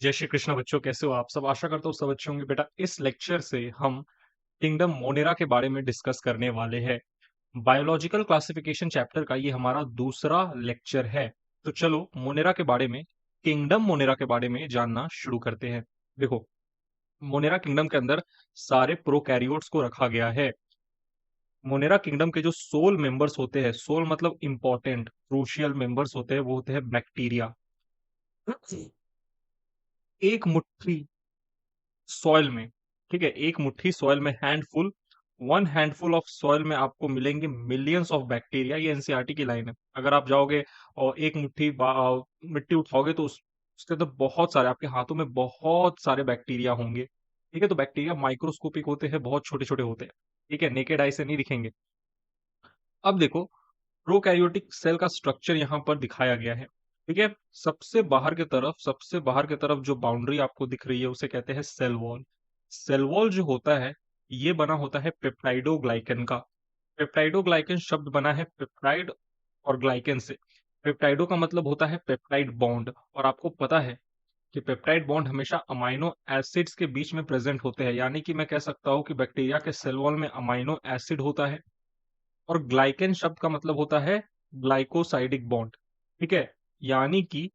जय श्री कृष्ण बच्चों, कैसे हो आप सब? आशा करता हूँ सब अच्छे होंगे। बेटा, इस लेक्चर से हम किंगडम मोनेरा के बारे में डिस्कस करने वाले हैं। बायोलॉजिकल क्लासिफिकेशन चैप्टर का ये हमारा दूसरा लेक्चर है। तो चलो मोनेरा के बारे में, किंगडम मोनेरा के बारे में जानना शुरू करते हैं। देखो, मोनेरा किंगडम के अंदर सारे प्रोकैरियोट्स को रखा गया है। मोनेरा किंगडम के जो सोल मेंबर्स होते हैं, सोल मतलब इंपॉर्टेंट क्रूशियल मेंबर्स होते हैं, वो होते हैं बैक्टीरिया। एक मुट्ठी सॉइल में, ठीक है, एक मुट्ठी सॉइल में handful, one handful of soil में आपको मिलेंगे मिलियंस ऑफ बैक्टीरिया। ये एनसीईआरटी की लाइन है। अगर आप जाओगे और एक मुट्ठी मिट्टी उठाओगे तो उसके अंदर बहुत सारे, आपके हाथों में बहुत सारे बैक्टीरिया होंगे। ठीक है, तो बैक्टीरिया माइक्रोस्कोपिक होते हैं, बहुत छोटे छोटे होते हैं। ठीक है, नेकेड आई से नहीं दिखेंगे। अब देखो, प्रोकैरियोटिक सेल का स्ट्रक्चर यहां पर दिखाया गया है। ठीक है, सबसे बाहर की तरफ जो बाउंड्री आपको दिख रही है उसे कहते हैं सेल वॉल। सेल वॉल जो होता है, ये बना होता है पेप्टाइडोग्लाइकन का। पेप्टाइडोग्लाइकन शब्द बना है पेप्टाइड और ग्लाइकन से। पेप्टाइडो का मतलब होता है पेप्टाइड बॉन्ड, और आपको पता है कि पेप्टाइड बॉन्ड हमेशा अमाइनो एसिड्स के बीच में प्रेजेंट होते हैं। यानी कि मैं कह सकता हूं कि बैक्टीरिया के सेल वॉल में अमाइनो एसिड होता है। और ग्लाइकेन शब्द का मतलब होता है ग्लाइकोसाइडिक बॉन्ड। ठीक है, यानी कि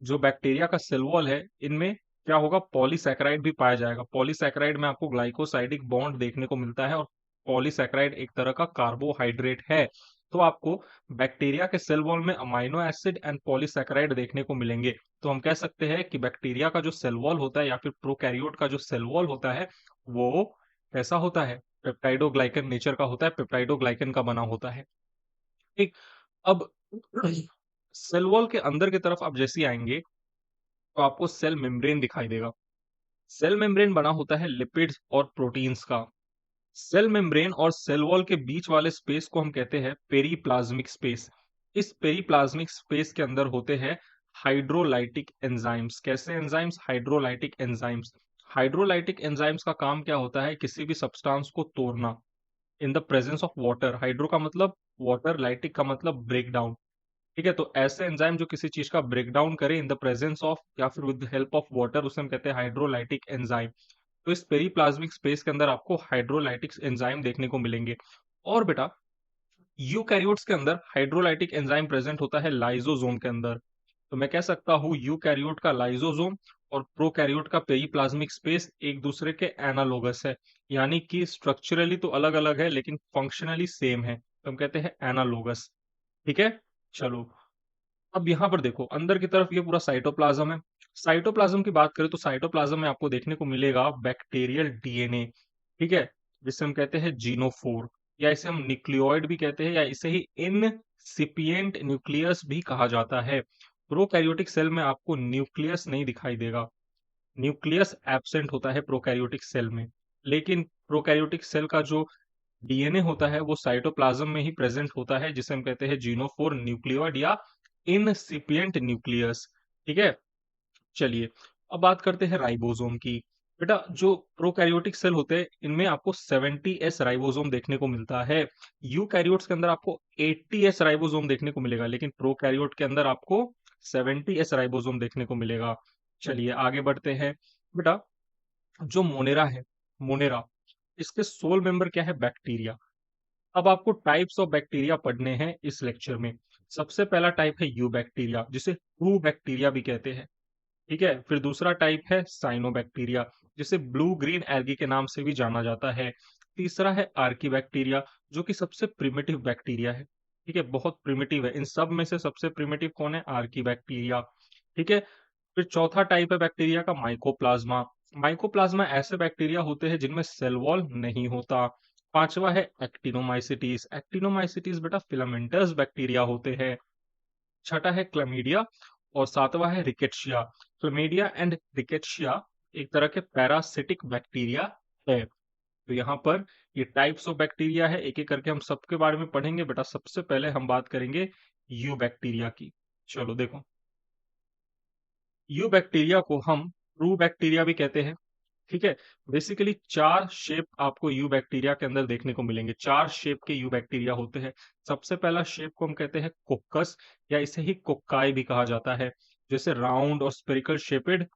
जो बैक्टीरिया का सेल वॉल है, इनमें क्या होगा, पॉलीसैकेराइड भी पाया जाएगा। पॉलीसैकेराइड में आपको ग्लाइकोसाइडिक बॉन्ड देखने को मिलता है, और पॉलीसैकेराइड एक तरह का कार्बोहाइड्रेट है। तो आपको बैक्टीरिया के सेल वॉल में अमाइनो एसिड एंड पॉलीसैकेराइड देखने को मिलेंगे। तो हम कह सकते हैं कि बैक्टीरिया का जो सेल वॉल होता है या फिर प्रोकैरियोट का जो सेल वॉल होता है, वो कैसा होता है, पेप्टाइडोग्लाइकन नेचर का होता है, पेप्टाइडोग्लाइकन का बना होता है। ठीक। अब सेल वॉल के अंदर की तरफ आप जैसे ही आएंगे तो आपको सेल मेम्ब्रेन दिखाई देगा। सेल मेम्ब्रेन बना होता है लिपिड्स और प्रोटीन्स का। सेल मेम्ब्रेन और सेल वॉल के बीच वाले स्पेस को हम कहते हैं पेरीप्लाज्मिक स्पेस। इस पेरीप्लाज्मिक स्पेस के अंदर होते हैं हाइड्रोलाइटिक एंजाइम्स। कैसे enzymes? Hydrolytic enzymes. Hydrolytic enzymes का काम क्या होता है? किसी भी सब्सटेंस को तोड़ना in the presence of water. Hydro का मतलब वाटर, लाइटिक का मतलब ब्रेक डाउन। ठीक है, तो ऐसे एंजाइम जो किसी चीज का ब्रेक डाउन करे इन द प्रेजेंस ऑफ या फिर with the help of water, उसे हम कहते हैं हाइड्रोलाइटिक एंजाइम। तो इस पेरीप्लाज्मिक स्पेस के अंदर आपको हाइड्रोलाइटिक एंजाइम देखने को मिलेंगे। और बेटा, यूकैरियोट्स के अंदर हाइड्रोलाइटिक एंजाइम प्रेजेंट होता है लाइजोसोम के अंदर। तो मैं कह सकता हूँ यूकैरियोट का लाइजोसोम और प्रोकैरियोट का पेरीप्लाज्मिक स्पेस एक दूसरे के एनालोगस है। यानी कि स्ट्रक्चरली तो अलग अलग है लेकिन फंक्शनली सेम है, तो हम कहते हैं एनालोगस। ठीक है, चलो। अब यहां पर देखो, अंदर की तरफ ये पूरा साइटोप्लाज्म है। साइटोप्लाज्म की बात करें तो साइटोप्लाज्म में आपको देखने को मिलेगा बैक्टीरियल डीएनए। ठीक है, जिसे हम कहते हैं जीनोफोर, या इसे हम न्यूक्लियोइड भी कहते हैं, या इसे ही इनसिपिएंट न्यूक्लियस भी कहा जाता है। प्रोकैरियोटिक सेल में आपको न्यूक्लियस नहीं दिखाई देगा। न्यूक्लियस एब्सेंट होता है प्रोकैरियोटिक सेल में। लेकिन प्रोकैरियोटिक सेल का जो डीएनए होता है वो साइटोप्लाज्म में ही प्रेजेंट होता है, जिसे हम कहते हैं जीनोफोर न्यूक्लियोइड या इनसिपिएंट न्यूक्लियस। ठीक है, चलिए अब बात करते हैं राइबोसोम की। बेटा, जो प्रोकैरियोटिक सेल होते हैं इनमें आपको 70s राइबोसोम देखने को मिलता है। यूकैरियोट्स के अंदर आपको 80s राइबोसोम देखने को मिलेगा, लेकिन प्रोकैरियोट के अंदर आपको 70s राइबोसोम देखने को मिलेगा। चलिए आगे बढ़ते हैं। बेटा, जो मोनेरा है, मोनेरा, इसके सोल मेंबर क्या है? बैक्टीरिया। अब आपको टाइप्स ऑफ बैक्टीरिया पढ़ने हैं इस लेक्चर में। सबसे पहला टाइप है यू बैक्टीरिया, जिसे ट्रू बैक्टीरिया भी कहते हैं। ठीक है, फिर दूसरा टाइप है साइनोबैक्टीरिया, जिसे ब्लू ग्रीन एल्गी के नाम से भी जाना जाता है। तीसरा है आर्की बैक्टीरिया, जो कि सबसे प्रिमिटिव बैक्टीरिया है। ठीक है, बहुत प्रिमिटिव है। इन सब में से सबसे प्रिमिटिव कौन है? Archie bacteria. ठीक है, फिर चौथा टाइप है बैक्टीरिया का माइकोप्लाज्मा। माइकोप्लाज्मा ऐसे बैक्टीरिया होते हैं जिनमें सेल वॉल नहीं होता। पांचवा है एक्टिनोमाइसिटीज। एक्टिनोमाइसिटीज बेटा फिलामेंटस बैक्टीरिया होते हैं। छठा है क्लमीडिया, और सातवां है रिकेट्शिया। क्लमीडिया एंड रिकेट्शिया एक तरह के पैरासिटिक बैक्टीरिया है। तो यहाँ पर ये टाइप्स ऑफ बैक्टीरिया है, एक एक करके हम सबके बारे में पढ़ेंगे। बेटा, सबसे पहले हम बात करेंगे यू बैक्टीरिया की। चलो देखो, यू बैक्टीरिया को हम ट्रू बैक्टीरिया भी कहते हैं। ठीक है, बेसिकली चार शेप आपको यू बैक्टीरिया के अंदर देखने को मिलेंगे। चार शेप के यू बैक्टीरिया होते हैं। सबसे पहला शेप को हम कहते हैं कोक्कस, या इसे ही कोक्काई भी कहा जाता है, जैसे राउंड और स्पेरिकल शेपेड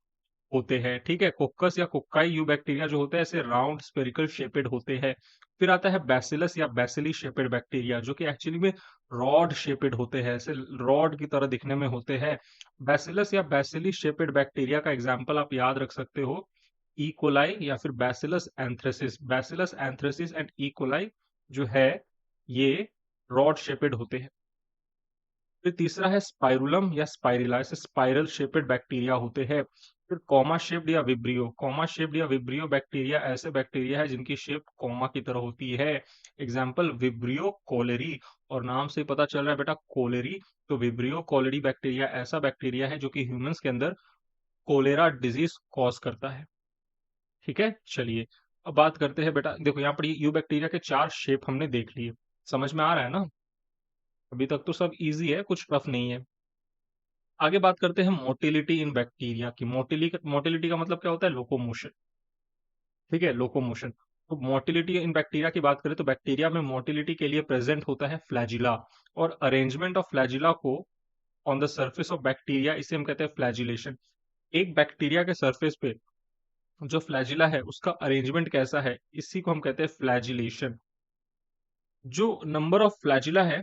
होते हैं, ठीक है। कोक्कस या कोक्काई यू बैक्टीरिया जो होते हैं ऐसे राउंड स्पेरिकल शेपेड होते हैं। फिर आता है बैसिलस या बैसिली शेपेड बैक्टीरिया जो कि एक्चुअली में रॉड शेपेड होते हैं, ऐसे रॉड की तरह दिखने में होते हैं। बैसिलस या बैसिली शेपेड बैक्टीरिया का एग्जाम्पल आप याद रख सकते हो, ई कोलाई या फिर bacillus anthracis and E coli जो है ये रॉड शेपेड होते हैं। फिर तीसरा है स्पाइरुलम या स्पाइरिला, ऐसे स्पाइरल शेपेड बैक्टीरिया होते हैं। फिर कॉमा शेप्ड या विब्रियो बैक्टीरिया ऐसे बैक्टीरिया है जिनकी शेप कॉमा की तरह होती है। एग्जाम्पल विब्रियो कोलेरी, और नाम से पता चल रहा है बेटा कोलेरी, तो विब्रियो कोलेरी बैक्टीरिया ऐसा बैक्टीरिया है जो कि ह्यूमंस के अंदर कोलेरा डिजीज कॉज करता है। ठीक है, चलिए अब बात करते हैं बेटा, देखो यहाँ पर यू बैक्टीरिया के 4 शेप हमने देख लिए, समझ में आ रहा है ना? अभी तक तो सब इजी है, कुछ टफ नहीं है। आगे बात करते हैं मोटिलिटी इन बैक्टीरिया की। मोटिलिटी का मतलब क्या होता है? लोकोमोशन। ठीक है, लोकोमोशन। तो मोटिलिटी इन बैक्टीरिया की बात करें तो बैक्टीरिया में मोटिलिटी के लिए प्रेजेंट होता है फ्लैजिला, और अरेंजमेंट ऑफ फ्लैजिला को on the surface of bacteria इसे हम कहते हैं फ्लैजिलेशन। एक बैक्टीरिया के सरफेस पे जो फ्लैजिला है उसका अरेंजमेंट कैसा है, इसी को हम कहते हैं फ्लैजिलेशन। जो नंबर ऑफ फ्लैजिला है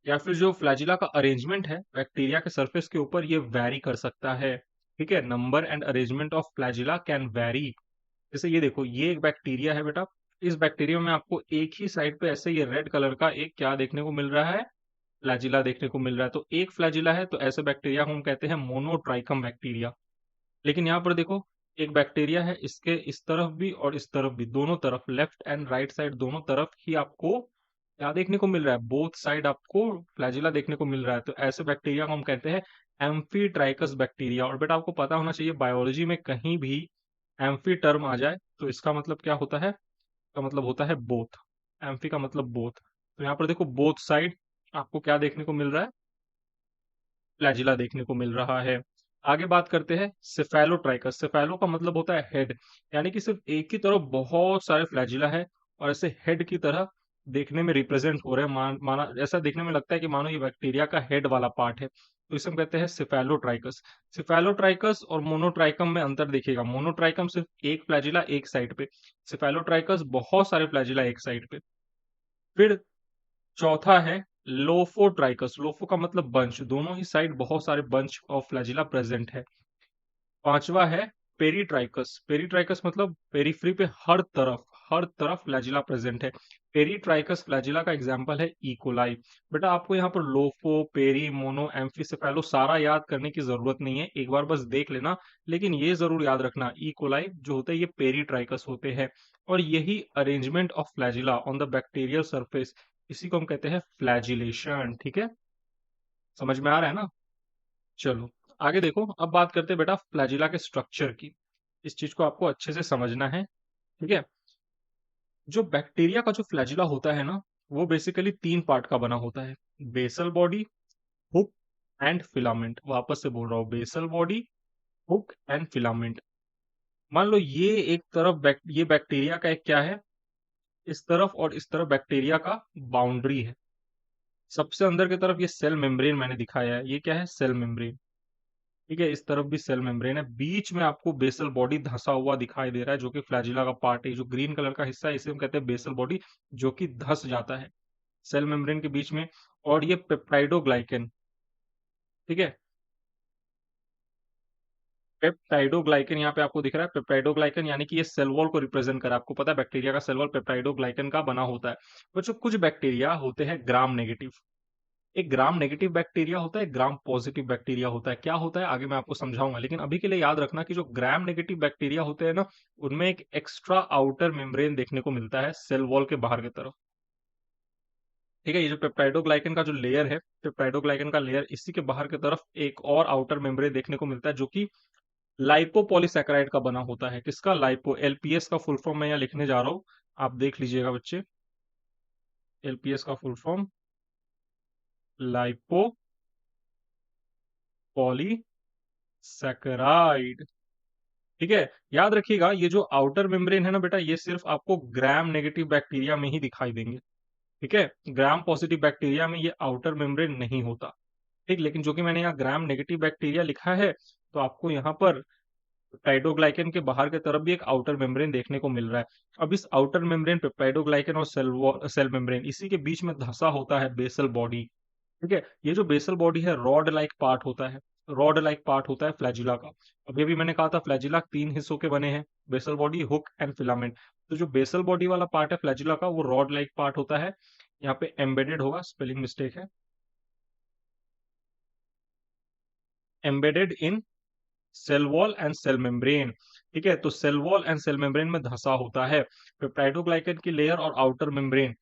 या फिर जो फ्लैजिला का अरेंजमेंट है बैक्टीरिया के सरफेस के ऊपर, ये वैरी कर सकता है। ठीक है, number and arrangement of flagella can vary. जैसे ये देखो, ये एक बैक्टीरिया है बेटा, इस बैक्टीरिया में आपको एक ही साइड पे ऐसे ये रेड कलर का एक क्या देखने को मिल रहा है? फ्लैजिला देखने को मिल रहा है। तो एक फ्लैजिला है, तो ऐसे बैक्टीरिया को हम कहते हैं मोनोट्राइकम बैक्टीरिया। लेकिन यहाँ पर देखो, एक बैक्टीरिया है, इसके इस तरफ भी और इस तरफ भी, दोनों तरफ लेफ्ट एंड राइट साइड दोनों तरफ ही आपको क्या देखने को मिल रहा है? बोथ साइड आपको फ्लैजिला देखने को मिल रहा है। तो ऐसे बैक्टीरिया को हम कहते हैं एम्फीट्राइकस बैक्टीरिया। और बेटा आपको पता होना चाहिए, बायोलॉजी में कहीं भी एम्फी टर्म आ जाए तो इसका मतलब क्या होता है? का मतलब होता है बोथ। एम्फी का मतलब बोथ। तो यहाँ पर देखो, बोथ साइड आपको क्या देखने को मिल रहा है? फ्लैजिला देखने को मिल रहा है। आगे बात करते हैं सेफेलोट्राइकस। सेफेलो का मतलब होता है हेड, यानी कि सिर्फ एक ही तरफ बहुत सारे फ्लैजिला है और ऐसे हेड की तरह देखने में रिप्रेजेंट हो रहे हैं। माना ऐसा देखने में लगता है कि मानो ये बैक्टीरिया का हेड वाला पार्ट है, तो इसे हम कहते हैं सेफेलोट्राइकस। सेफेलोट्राइकस और मोनोट्राइकम में अंतर देखिएगा, मोनोट्राइकम सिर्फ एक फ्लैजिला एक साइड पे, सेफेलोट्राइकस बहुत सारे फ्लैजिला एक साइड पे। फिर चौथा है लोफोट्राइकस। लोफो का मतलब बंच, दोनों ही साइड बहुत सारे बंच ऑफ फ्लैजिला प्रेजेंट है। पांचवा है पेरीट्राइकस। पेरीट्राइकस मतलब पेरीफ्री पे हर तरफ फ्लैजिला प्रेजेंट है। पेरीट्राइकस फ्लैजिला का एग्जांपल है इकोलाई। बेटा आपको यहाँ पर लोफो, पेरी, मोनो, एम्फीसेफेलो सारा याद करने की जरूरत नहीं है, एक बार बस देख लेना। लेकिन ये जरूर याद रखना, इकोलाई जो होता है ये पेरीट्राइकस होते हैं, और यही arrangement of flagella on the bacterial surface, इसी को हम कहते हैं फ्लैजिलेशन। ठीक है, समझ में आ रहा है ना? चलो आगे देखो, अब बात करते हैं बेटा फ्लैजिला के स्ट्रक्चर की। इस चीज को आपको अच्छे से समझना है। ठीक है, जो बैक्टीरिया का जो फ्लैजिला होता है ना, वो बेसिकली 3 पार्ट का बना होता है। Basal body, hook and filament. वापस से बोल रहा हूँ, basal body, hook and filament. मान लो ये एक तरफ ये बैक्टीरिया का एक क्या है, इस तरफ और इस तरफ बैक्टीरिया का बाउंड्री है। सबसे अंदर की तरफ ये सेल मेम्ब्रेन मैंने दिखाया है, ये क्या है? Cell membrane. ठीक है, इस तरफ भी सेल मेम्ब्रेन है, बीच में आपको बेसल बॉडी धंसा हुआ दिखाई दे रहा है जो कि फ्लैजिला का पार्ट है। जो ग्रीन कलर का हिस्सा है इसे हम कहते हैं बेसल बॉडी, जो कि धंस जाता है सेल मेम्ब्रेन के बीच में। और ये पेप्टाइडोग्लाइकन, ठीक है, पेप्टाइडोग्लाइकन यहाँ पे आपको दिख रहा है। पेप्टाइडोग्लाइकन यानी कि ये सेल वॉल को रिप्रेजेंट कर, आपको पता है बैक्टीरिया का सेल वॉल पेप्टाइडोग्लाइकन का बना होता है। बच्चों कुछ बैक्टीरिया होते हैं ग्राम नेगेटिव। एक ग्राम नेगेटिव बैक्टीरिया होता है, ग्राम पॉजिटिव बैक्टीरिया होता है। क्या होता है आगे मैं आपको समझाऊंगा, लेकिन अभी के लिए याद रखना कि जो ग्राम नेगेटिव बैक्टीरिया होते हैं ना, उनमें एक एक्स्ट्रा आउटर मेम्ब्रेन देखने को मिलता है सेल वॉल के बाहर की तरफ। ठीक है, ये जो पेप्टाइडोग्लाइकन का जो लेयर है, पेप्टाइडोग्लाइकन का लेयर, इसी के बाहर की तरफ एक और आउटर मेम्ब्रेन देखने को मिलता है जो कि लाइपोपॉलीसैकेराइड का बना होता है। किसका? लाइपो। एलपीएस का फुल फॉर्म मैं यहाँ लिखने जा रहा हूँ, आप देख लीजिएगा बच्चे। एलपीएस का फुल फॉर्म लाइपो पॉलीसैकेराइड। ठीक है, याद रखिएगा ये जो आउटर मेम्ब्रेन है ना बेटा, ये सिर्फ आपको ग्राम नेगेटिव बैक्टीरिया में ही दिखाई देंगे। ठीक है, ग्राम पॉजिटिव बैक्टीरिया में ये आउटर मेम्ब्रेन नहीं होता। ठीक, लेकिन जो कि मैंने यहाँ ग्राम नेगेटिव बैक्टीरिया लिखा है, तो आपको यहाँ पर पेप्टाइडोग्लाइकन के बाहर की तरफ भी एक आउटर मेम्ब्रेन देखने को मिल रहा है। अब इस आउटर मेम्ब्रेन, पेप्टाइडोग्लाइकन और सेल मेम्ब्रेन, इसी के बीच में धंसा होता है बेसल बॉडी। ठीक है, ये जो बेसल बॉडी है रॉड लाइक पार्ट होता है, रॉड लाइक पार्ट होता है फ्लैजिला का। अभी अभी मैंने कहा था फ्लैजिला तीन हिस्सों के बने हैं, basal body, hook and filament. तो जो बेसल बॉडी वाला पार्ट है फ्लैजिला का, वो रॉड लाइक पार्ट होता है। यहाँ पे एम्बेडेड होगा, स्पेलिंग मिस्टेक है, embedded in cell wall and cell membrane. ठीक है, तो cell wall and cell membrane में धंसा होता है। पेप्टाइडोग्लाइकन की लेयर और आउटर मेम्ब्रेन,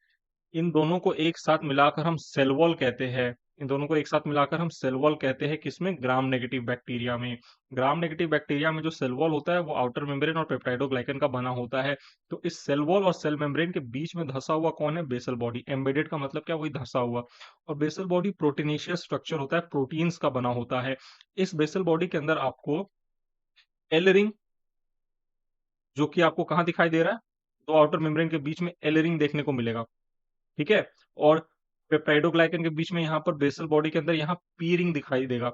इन दोनों को एक साथ मिलाकर हम सेल वॉल कहते हैं। इन दोनों को एक साथ मिलाकर हम सेल वॉल कहते हैं, किसमें? ग्राम नेगेटिव बैक्टीरिया में। ग्राम नेगेटिव बैक्टीरिया में जो सेल वॉल होता है वो आउटर मेम्ब्रेन और पेप्टाइडोग्लाइकन का बना होता है। तो इस सेल वॉल और सेल मेम्ब्रेन के बीच में धंसा हुआ कौन है? Basal body. एम्बेडेड का मतलब क्या? वही धंसा हुआ। और बेसल बॉडी प्रोटीनेशियस स्ट्रक्चर होता है, प्रोटीन्स का बना होता है। इस बेसल बॉडी के अंदर आपको एल रिंग, जो कि आपको कहाँ दिखाई दे रहा है? दो आउटर मेम्ब्रेन के बीच में एल रिंग देखने को मिलेगा। ठीक है, और पेप्टाइडोग्लाइकन के बीच में यहाँ पर बेसल बॉडी के अंदर यहाँ पी रिंग दिखाई देगा,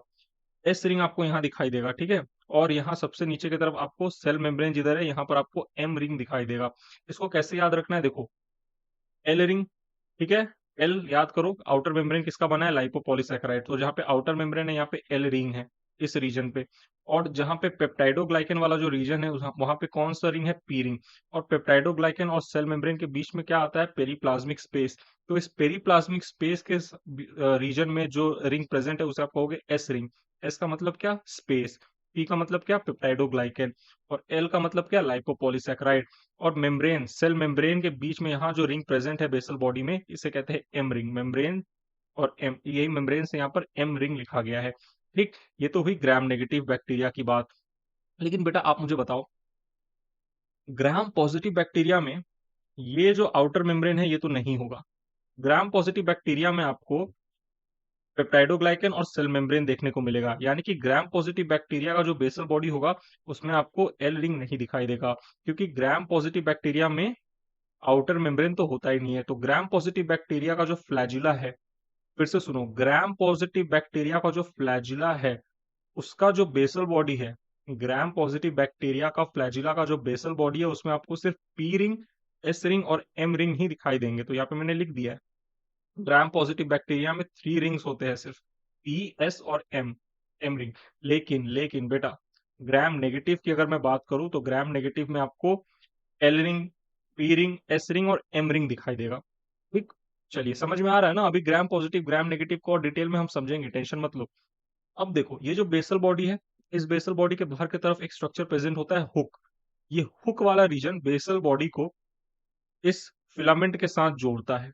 एस रिंग आपको यहाँ दिखाई देगा। ठीक है, और यहाँ सबसे नीचे की तरफ आपको सेल मेम्ब्रेन जिधर है, यहाँ पर आपको एम रिंग दिखाई देगा। इसको कैसे याद रखना है? देखो, एल रिंग, ठीक है, एल याद करो, आउटर मेम्ब्रेन किसका बना है? लाइपोपॉलीसैकेराइड। तो जहाँ पे आउटर मेम्ब्रेन है यहाँ पे एल रिंग है, इस रीजन पे। और जहाँ पे पेप्टाइडोग्लाइकन वाला जो रीजन है वहां पे कौन सा रिंग है? P ring. और पेप्टाइडोग्लाइकन और सेल मेम्ब्रेन के बीच में क्या आता है? Periplasmic space. तो इस पेरीप्लाज्मिक स्पेस के रीजन में जो रिंग प्रेजेंट है उसे आप कहोगे एस रिंग। एस का मतलब क्या? स्पेस। पी का मतलब क्या? पेप्टाइडोग्लाइकन। और एल का मतलब क्या? लाइपोपॉलीसैकेराइड। और मेम्ब्रेन, सेल मेम्ब्रेन के बीच में यहाँ जो रिंग प्रेजेंट है बेसल बॉडी में, इसे कहते हैं एम रिंग। मेम्ब्रेन और एम, यही मेम्ब्रेन से यहाँ पर एम रिंग लिखा गया है। ठीक, ये तो हुई ग्राम नेगेटिव बैक्टीरिया की बात। लेकिन बेटा आप मुझे बताओ, ग्राम पॉजिटिव बैक्टीरिया में ये जो आउटर मेम्ब्रेन है ये तो नहीं होगा। ग्राम पॉजिटिव बैक्टीरिया में आपको पेप्टाइडोग्लाइकन और सेल मेम्ब्रेन देखने को मिलेगा, यानी कि ग्राम पॉजिटिव बैक्टीरिया का जो बेसल बॉडी होगा उसमें आपको एल रिंग नहीं दिखाई देगा, क्योंकि ग्राम पॉजिटिव बैक्टीरिया में आउटर मेम्ब्रेन तो होता ही नहीं है। तो ग्राम पॉजिटिव बैक्टीरिया का जो फ्लैजिला है, फिर से सुनो, ग्राम पॉजिटिव बैक्टीरिया का जो फ्लैजिला है उसका जो बेसल बॉडी है, ग्राम पॉजिटिव बैक्टीरिया का फ्लैजिला का जो बेसल बॉडी है उसमें आपको सिर्फ पी रिंग, एस रिंग और एम रिंग ही दिखाई देंगे। तो यहाँ पे मैंने लिख दिया है, ग्राम पॉजिटिव बैक्टीरिया में थ्री रिंग्स होते हैं सिर्फ, पी, एस और एम, एम रिंग। लेकिन लेकिन बेटा, ग्राम नेगेटिव की अगर मैं बात करूं तो ग्राम नेगेटिव में आपको L ring, P ring, S ring और एम रिंग दिखाई देगा। ठीक, चलिए समझ में आ रहा है ना? अभी ग्राम पॉजिटिव ग्राम नेगेटिव को और डिटेल में हम समझेंगे, टेंशन मत लो। अब देखो, ये जो बेसल बॉडी है, इस बेसल बॉडी के बाहर की तरफ एक स्ट्रक्चर प्रेजेंट होता है, हुक। ये हुक वाला रीजन बेसल बॉडी को इस फिलामेंट के साथ जोड़ता है।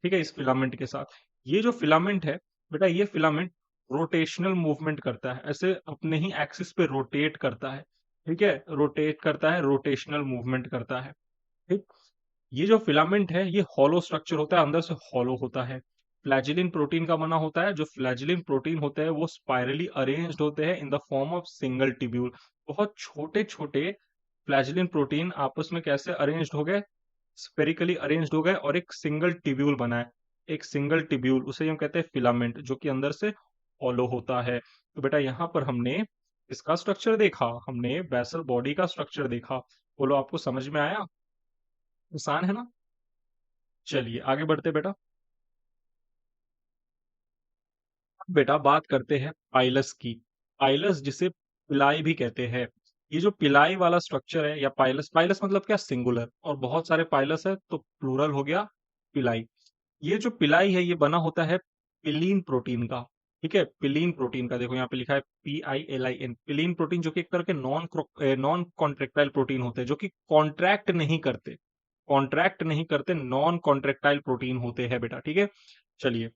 ठीक है, इस फिलामेंट के साथ, ये जो फिलामेंट है बेटा, ये फिलामेंट रोटेशनल मूवमेंट करता है, ऐसे अपने ही एक्सिस पे रोटेट करता है। ठीक है, रोटेट करता है, रोटेशनल मूवमेंट करता है। ठीक, ये जो फिलामेंट है ये हॉलो स्ट्रक्चर होता है, अंदर से हॉलो होता है, फ्लैजिलिन प्रोटीन का बना होता है। जो फ्लैजिलिन प्रोटीन होते हैं वो स्पाइरली अरेंज्ड होते हैं in the form of single tubule. बहुत छोटे छोटे फ्लैजिलिन प्रोटीन आपस में कैसे अरेंज्ड हो गए? स्पेरिकली अरेंज्ड हो गए और एक सिंगल ट्यूब्यूल बना है। एक सिंगल ट्यूब्यूल, उसे हम कहते हैं फिलामेंट, जो कि अंदर से हॉलो होता है। तो बेटा यहाँ पर हमने इसका स्ट्रक्चर देखा, हमने बेसल बॉडी का स्ट्रक्चर देखा। बोलो, आपको समझ में आया? आसान है ना? चलिए आगे बढ़ते बेटा। अब बेटा बात करते हैं पाइलस की। पाइलस जिसे पिलाई भी कहते हैं। ये जो पिलाई वाला स्ट्रक्चर है, या पाइलस, पाइलस मतलब क्या? सिंगुलर। और बहुत सारे पाइलस है तो प्लूरल हो गया पिलाई। ये जो पिलाई है ये बना होता है पिलीन प्रोटीन का। ठीक है, पिलीन प्रोटीन का, देखो यहाँ पे लिखा है PILIN, पिलीन प्रोटीन, जो कि एक तरह के नॉन कॉन्ट्रेक्टाइल प्रोटीन होते हैं, जो कि कॉन्ट्रैक्ट नहीं करते, कॉन्ट्रैक्ट नहीं करते, नॉन कॉन्ट्रेक्टाइल प्रोटीन होते हैं बेटा। ठीक है, चलिए।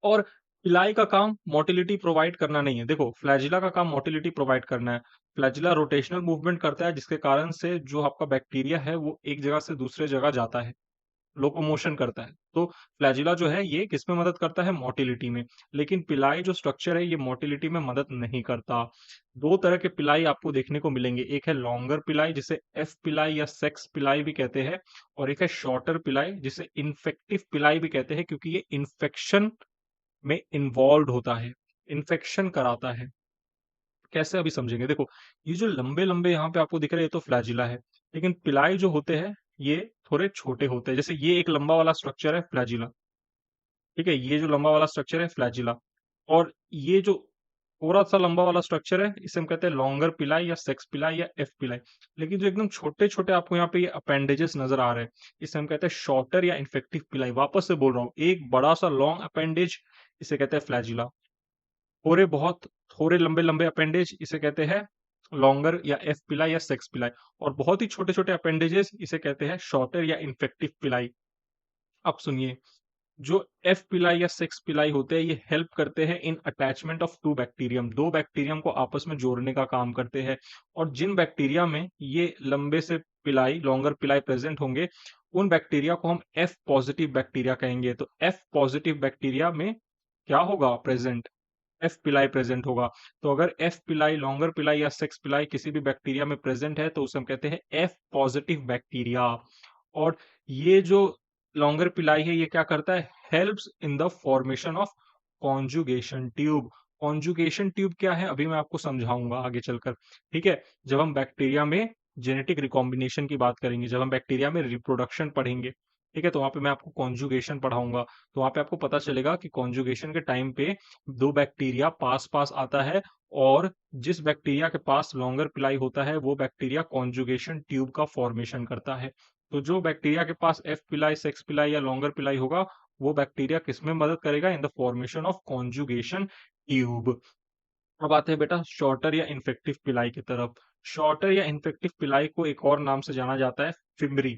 और पिलाई का काम मोटिलिटी प्रोवाइड करना नहीं है। देखो, फ्लैजिला का काम मोटिलिटी प्रोवाइड करना है। फ्लैजिला रोटेशनल मूवमेंट करता है, जिसके कारण से जो आपका बैक्टीरिया है वो एक जगह से दूसरे जगह जाता है, लोकोमोशन करता है। तो फ्लैजिला जो है ये किसमें मदद करता है? मोटिलिटी में। लेकिन पिलाई जो स्ट्रक्चर है ये मोटिलिटी में मदद नहीं करता। दो तरह के पिलाई आपको देखने को मिलेंगे, एक है लॉन्गर पिलाई जिसे एफ पिलाई या सेक्स पिलाई भी कहते हैं, और एक है शॉर्टर पिलाई जिसे इन्फेक्टिव पिलाई भी कहते हैं, क्योंकि ये इन्फेक्शन में इन्वॉल्व होता है, इन्फेक्शन कराता है। कैसे अभी समझेंगे? देखो, ये जो लंबे-लंबे यहाँ पे आपको दिख रहे हैं, ये तो फ्लैजिला है, लेकिन पिलाई जो होते हैं, ये थोड़े छोटे होते हैं। जैसे ये एक लंबा वाला स्ट्रक्चर है फ्लैजिला, ठीक है? ये जो लंबा वाला स्ट्रक्चर है फ्लैजिला, और ये जो थोड़ा-सा लंबा वाला स्ट्रक्चर है, इसे हम कहते हैं लॉन्गर पिलाई या सेक्स पिलाई या एफ पिलाई। लेकिन जो एकदम छोटे-छोटे आपको यहाँ पे ये अपेंडेजेस नज़र आ रहे हैं, इसे हम कहते हैं शॉर्टर या इन्फेक्टिव पिलाई। वापस से बोल रहा हूँ, एक बड़ा-सा लॉन्ग अपेंडेज, इसे कहते हैं फ्लैजिला। थोड़े बहुत थोड़े लंबे-लंबे अपेंडेज, इसे कहते हैं लॉन्गर या एफ पिलाई या सेक्स पिलाई, और बहुत ही छोटे-छोटे अपेंडेजेस, इसे कहते हैं शॉर्टर या इन्फेक्टिव पिलाई। अब सुनिए, जो एफ पिलाई या सेक्स पिलाई होते हैं, ये हेल्प करते हैं in attachment of two bacterium, दो बैक्टीरियम को आपस में जोड़ने का काम करते हैं। और जिन बैक्टीरिया में ये लंबे से पिलाई, लॉन्गर पिलाई प्रेजेंट होंगे, उन बैक्टीरिया को हम एफ पॉजिटिव बैक्टीरिया कहेंगे। तो एफ पॉजिटिव बैक्टीरिया में क्या होगा प्रेजेंट? एफ पिलाई प्रेजेंट होगा। तो अगर एफ पिलाई, लॉन्गर पिलाई या सेक्स पिलाई किसी भी बैक्टीरिया में प्रेजेंट है, तो उसे हम कहते हैं एफ पॉजिटिव बैक्टीरिया। और ये जो लॉन्गर पिलाई है, ये क्या करता है? Helps in the formation of conjugation tube. Conjugation tube क्या है, अभी मैं आपको समझाऊंगा आगे चलकर, ठीक है? जब हम बैक्टीरिया में जेनेटिक रिकॉम्बिनेशन की बात करेंगे, जब हम बैक्टीरिया में रिप्रोडक्शन पढ़ेंगे, ठीक है, तो वहां पे मैं आपको कॉन्जुगेशन पढ़ाऊंगा। तो वहां पे आपको पता चलेगा कि कॉन्जुगेशन के टाइम पे दो बैक्टीरिया पास पास आता है, और जिस बैक्टीरिया के पास लॉन्गर पिलाई होता है, वो बैक्टीरिया कॉन्जुगेशन ट्यूब का फॉर्मेशन करता है। तो जो बैक्टीरिया के पास एफ पिलाई, सेक्स पिलाई या लॉन्गर पिलाई होगा, वो बैक्टीरिया किसमें मदद करेगा? In the formation of conjugation tube. अब आते हैं बेटा शॉर्टर या इन्फेक्टिव पिलाई की तरफ। शॉर्टर या इन्फेक्टिव पिलाई को एक और नाम से जाना जाता है, फिम्बरी।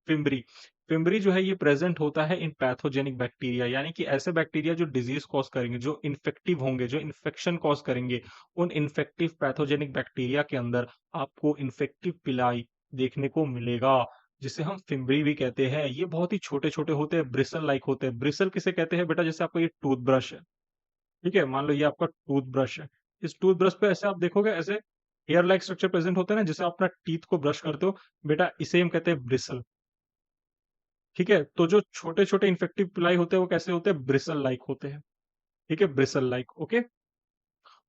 फिम्बरी फिम्बरी जो है, ये प्रेजेंट होता है इन पैथोजेनिक बैक्टीरिया, यानी कि ऐसे बैक्टीरिया जो डिजीज कॉज करेंगे, जो इन्फेक्टिव होंगे, जो इन्फेक्शन कॉज करेंगे, उन इन्फेक्टिव पैथोजेनिक बैक्टीरिया के अंदर आपको इन्फेक्टिव पिलाई देखने को मिलेगा, जिसे हम फिम्बरी भी कहते हैं। ये बहुत ही छोटे छोटे होते हैं, ब्रिसल लाइक होते हैं। ब्रिसल किसे कहते हैं बेटा? जैसे आपका ये टूथब्रश है, ठीक है, मान लो ये आपका टूथब्रश है, इस टूथब्रश पे ऐसे आप देखोगे, ऐसे हेयर लाइक स्ट्रक्चर प्रेजेंट होता है ना, जिसे आप अपना टीथ को ब्रश करते हो, बेटा इसे हम कहते हैं ब्रिसल। ठीक है, तो जो छोटे छोटे इन्फेक्टिव पिलाई होते हैं, वो कैसे होते हैं? ब्रिसल लाइक होते हैं, ठीक है, ब्रिसल लाइक, ओके।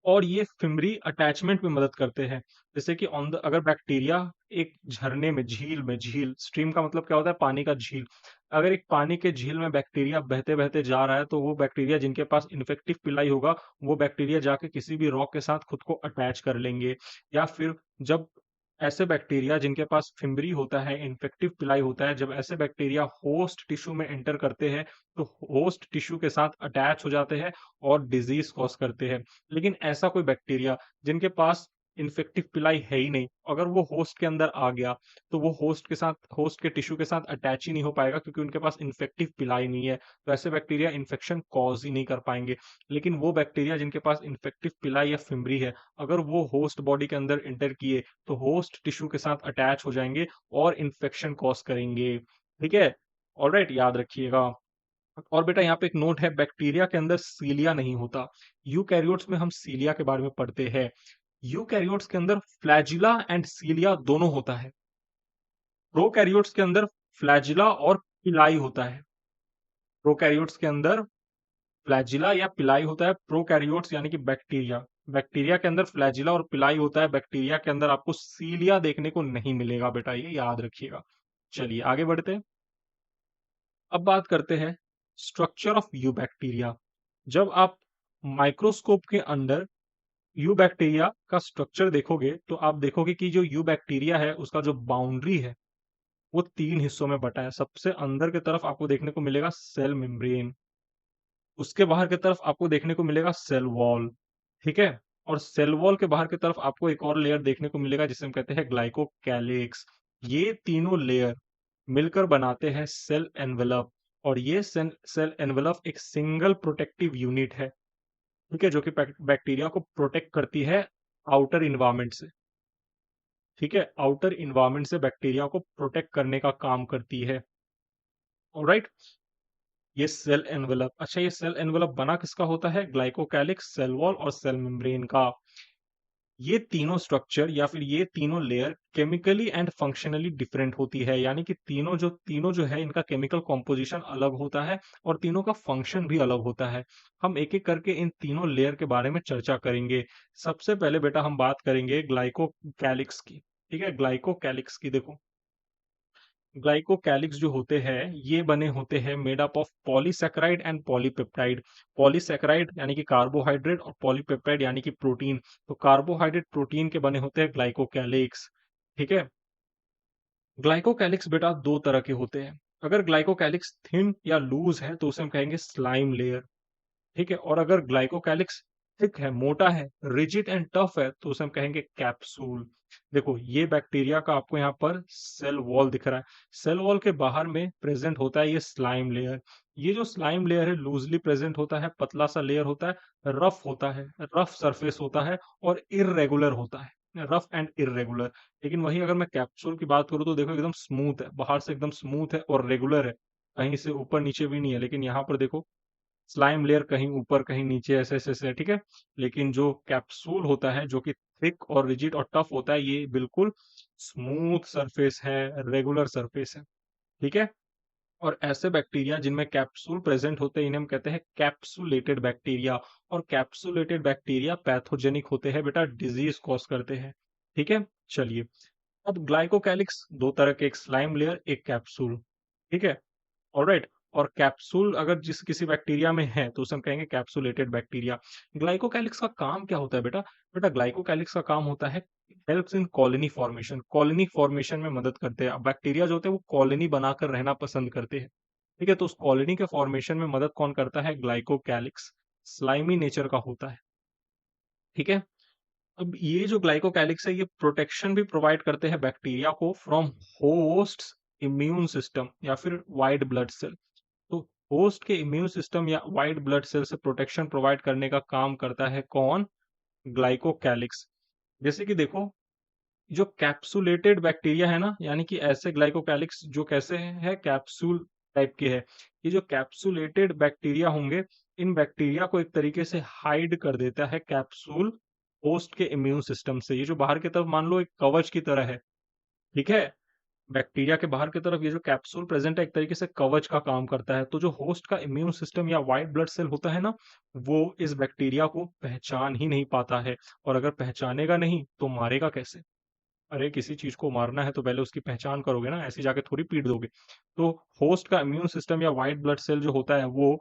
और ये फिमरी अटैचमेंट में मदद करते हैं। जैसे कि ऑन द अगर बैक्टीरिया एक झरने में, झील में, झील स्ट्रीम का मतलब क्या होता है? पानी का झील। अगर एक पानी के झील में बैक्टीरिया बहते बहते जा रहा है, तो वो बैक्टीरिया जिनके पास इन्फेक्टिव पिलाई होगा, वो बैक्टीरिया जाके किसी भी रॉक के साथ खुद को अटैच कर लेंगे। या फिर जब ऐसे बैक्टीरिया जिनके पास फिम्बरी होता है, इन्फेक्टिव पिलाई होता है, जब ऐसे बैक्टीरिया होस्ट टिश्यू में एंटर करते हैं, तो होस्ट टिश्यू के साथ अटैच हो जाते हैं और डिजीज कॉज करते हैं। लेकिन ऐसा कोई बैक्टीरिया जिनके पास इन्फेक्टिव पिलाई है ही नहीं, अगर वो होस्ट के अंदर आ गया, तो वो होस्ट के साथ, होस्ट के टिश्यू के साथ अटैच ही नहीं हो पाएगा, क्योंकि उनके पास इन्फेक्टिव पिलाई नहीं है। तो ऐसे बैक्टीरिया इन्फेक्शन कॉज ही नहीं कर पाएंगे। लेकिन वो बैक्टीरिया जिनके पास इन्फेक्टिव पिलाई या फिम्बरी है, अगर वो होस्ट बॉडी के अंदर एंटर किए, तो होस्ट टिश्यू के साथ अटैच हो जाएंगे और इन्फेक्शन कॉज करेंगे। ठीक है, ऑलराइट, याद रखिएगा। और बेटा यहाँ पे एक नोट है, बैक्टीरिया के अंदर सीलिया नहीं होता। यूकैरियोट्स में हम सीलिया के बारे में पढ़ते हैं। यूकैरियोट्स के अंदर फ्लैजिला एंड सीलिया दोनों होता है। प्रोकैरियोट्स के अंदर फ्लैजिला और पिलाई होता है। प्रोकैरियोट्स के अंदर फ्लैजिला या पिलाई होता है। प्रोकैरियोट्स यानी कि बैक्टीरिया, बैक्टीरिया के अंदर फ्लैजिला और पिलाई होता है। बैक्टीरिया के अंदर आपको सीलिया देखने को नहीं मिलेगा बेटा, ये याद रखिएगा। चलिए आगे बढ़ते हैं। अब बात करते हैं स्ट्रक्चर ऑफ यू बैक्टीरिया। जब आप माइक्रोस्कोप के अंदर यू बैक्टीरिया का स्ट्रक्चर देखोगे, तो आप देखोगे कि जो यू बैक्टीरिया है, उसका जो बाउंड्री है, वो तीन हिस्सों में बटा है। सबसे अंदर की तरफ आपको देखने को मिलेगा सेल मेम्ब्रेन, उसके बाहर की तरफ आपको देखने को मिलेगा सेल वॉल, ठीक है, और सेल वॉल के बाहर की तरफ आपको एक और लेयर देखने को मिलेगा, जिसे हम कहते हैं ग्लाइकोकैलिक्स। ये तीनों लेयर मिलकर बनाते हैं सेल एनवेलप, और ये सेल एनवेलप एक सिंगल प्रोटेक्टिव यूनिट है, ठीक है, जो कि बैक्टीरिया को प्रोटेक्ट करती है आउटर इन्वायरमेंट से। ठीक है, आउटर इन्वायरमेंट से बैक्टीरिया को प्रोटेक्ट करने का काम करती है। ऑलराइट, ये सेल एनवेलप। अच्छा, ये सेल एनवेलप बना किसका होता है? ग्लाइकोकैलिक्स, सेल वॉल और सेल मेम्ब्रेन का। ये तीनों स्ट्रक्चर या फिर ये तीनों layer chemically and functionally different होती है, यानी कि तीनों जो है इनका केमिकल कॉम्पोजिशन अलग होता है और तीनों का फंक्शन भी अलग होता है। हम एक एक करके इन तीनों लेयर के बारे में चर्चा करेंगे। सबसे पहले बेटा हम बात करेंगे ग्लाइकोकैलिक्स की। ठीक है, ग्लाइकोकैलिक्स की देखो, ग्लाइकोकैलिक्स जो होते हैं ये बने होते हैं made up of polysaccharide and polypeptide. Polysaccharide यानी कि कार्बोहाइड्रेट और पॉलीपेप्टाइड यानी कि प्रोटीन। तो कार्बोहाइड्रेट प्रोटीन के बने होते हैं ग्लाइकोकैलिक्स। ठीक है, ग्लाइकोकैलिक्स बेटा दो तरह के होते हैं। अगर ग्लाइकोकैलिक्स थिन या लूज है तो उसे हम कहेंगे स्लाइम लेयर। ठीक है, और अगर ग्लाइकोकैलिक्स थिक है, मोटा है, रिजिड एंड टफ है तो उसे हम कहेंगे कैप्सूल। देखो ये बैक्टीरिया का आपको यहाँ पर सेल वॉल दिख रहा है। सेल वॉल के बाहर में प्रेजेंट होता है ये स्लाइम लेयर। ये जो स्लाइम लेयर है लूजली प्रेजेंट होता है, पतला सा लेयर होता है, रफ होता है, रफ सरफेस होता है और इररेगुलर होता है, रफ एंड इररेगुलर। लेकिन वही अगर मैं कैप्सूल की बात करूँ तो देखो एकदम स्मूथ है, बाहर से एकदम स्मूथ है और रेगुलर है, कहीं से ऊपर नीचे भी नहीं है। लेकिन यहाँ पर देखो स्लाइम लेयर कहीं ऊपर कहीं नीचे ऐसे ऐसे ऐसे है, ठीक है। लेकिन जो कैप्सूल होता है जो कि थिक और रिजिड और टफ होता है ये बिल्कुल स्मूथ सरफेस है, रेगुलर सरफेस है। ठीक है, और ऐसे बैक्टीरिया जिनमें कैप्सूल प्रेजेंट होते हैं इन्हें हम कहते हैं कैप्सुलेटेड बैक्टीरिया। और कैप्सुलेटेड बैक्टीरिया पैथोजेनिक होते हैं बेटा, डिजीज कॉज करते हैं। ठीक है, चलिए अब ग्लाइकोकैलिक्स दो तरह के, एक स्लाइम लेयर एक कैप्सूल। ठीक है, ऑलराइट। और कैप्सूल अगर जिस किसी बैक्टीरिया में है तो उसे हम कहेंगे कैप्सुलेटेड बैक्टीरिया। ग्लाइकोकैलिक्स का काम क्या होता है बेटा? बेटा ग्लाइकोकैलिक्स का काम होता है helps in colony formation, colony formation में मदद करते हैं। अब बैक्टीरिया जो होते हैं वो कॉलोनी बनाकर रहना पसंद करते हैं। ठीक है, तो उस कॉलोनी के फॉर्मेशन में मदद कौन करता है? ग्लाइकोकैलिक्स। स्लाइमी नेचर का होता है। ठीक है, अब ये जो ग्लाइकोकैलिक्स है ये प्रोटेक्शन भी प्रोवाइड करते हैं बैक्टीरिया को फ्रॉम होस्ट इम्यून सिस्टम या फिर वाइट ब्लड सेल। तो होस्ट के इम्यून सिस्टम या वाइट ब्लड सेल से प्रोटेक्शन प्रोवाइड करने का काम करता है कौन? ग्लाइकोकैलिक्स। जैसे कि देखो जो कैप्सुलेटेड बैक्टीरिया है ना, यानी कि ऐसे ग्लाइकोकैलिक्स जो कैसे है कैप्सूल टाइप के है। ये जो कैप्सुलेटेड बैक्टीरिया होंगे इन बैक्टीरिया को एक तरीके से हाइड कर देता है कैप्सूल होस्ट के इम्यून सिस्टम से। ये जो बाहर की तरफ मान लो एक कवच की तरह है। ठीक है, बैक्टीरिया के बाहर की तरफ ये जो कैप्सूल प्रेजेंट है एक तरीके से कवच का काम करता है। तो जो होस्ट का इम्यून सिस्टम या व्हाइट ब्लड सेल होता है ना, वो इस बैक्टीरिया को पहचान ही नहीं पाता है। और अगर पहचानेगा नहीं तो मारेगा कैसे? अरे किसी चीज को मारना है तो पहले उसकी पहचान करोगे ना, ऐसे जाके थोड़ी पीट दोगे। तो होस्ट का इम्यून सिस्टम या व्हाइट ब्लड सेल जो होता है वो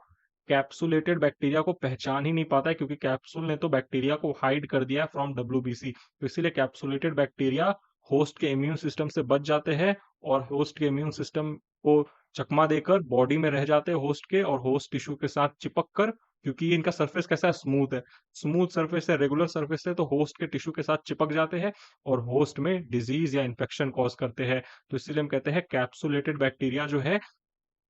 कैप्सुलेटेड बैक्टीरिया को पहचान ही नहीं पाता है, क्योंकि कैप्सूल ने तो बैक्टीरिया को हाइड कर दिया है फ्रॉम डब्ल्यूबीसी। तो इसीलिए कैप्सुलेटेड बैक्टीरिया होस्ट के इम्यून सिस्टम से बच जाते हैं और होस्ट के इम्यून सिस्टम को चकमा देकर बॉडी में रह जाते हैं होस्ट के, और होस्ट टिश्यू के साथ चिपक कर, क्योंकि इनका सरफेस कैसा है? स्मूथ है। स्मूथ सरफेस है, रेगुलर सरफेस है, तो होस्ट के टिश्यू के साथ चिपक जाते हैं और होस्ट में डिजीज या इन्फेक्शन कॉज करते हैं। तो इसीलिए हम कहते हैं कैप्सुलेटेड बैक्टीरिया जो है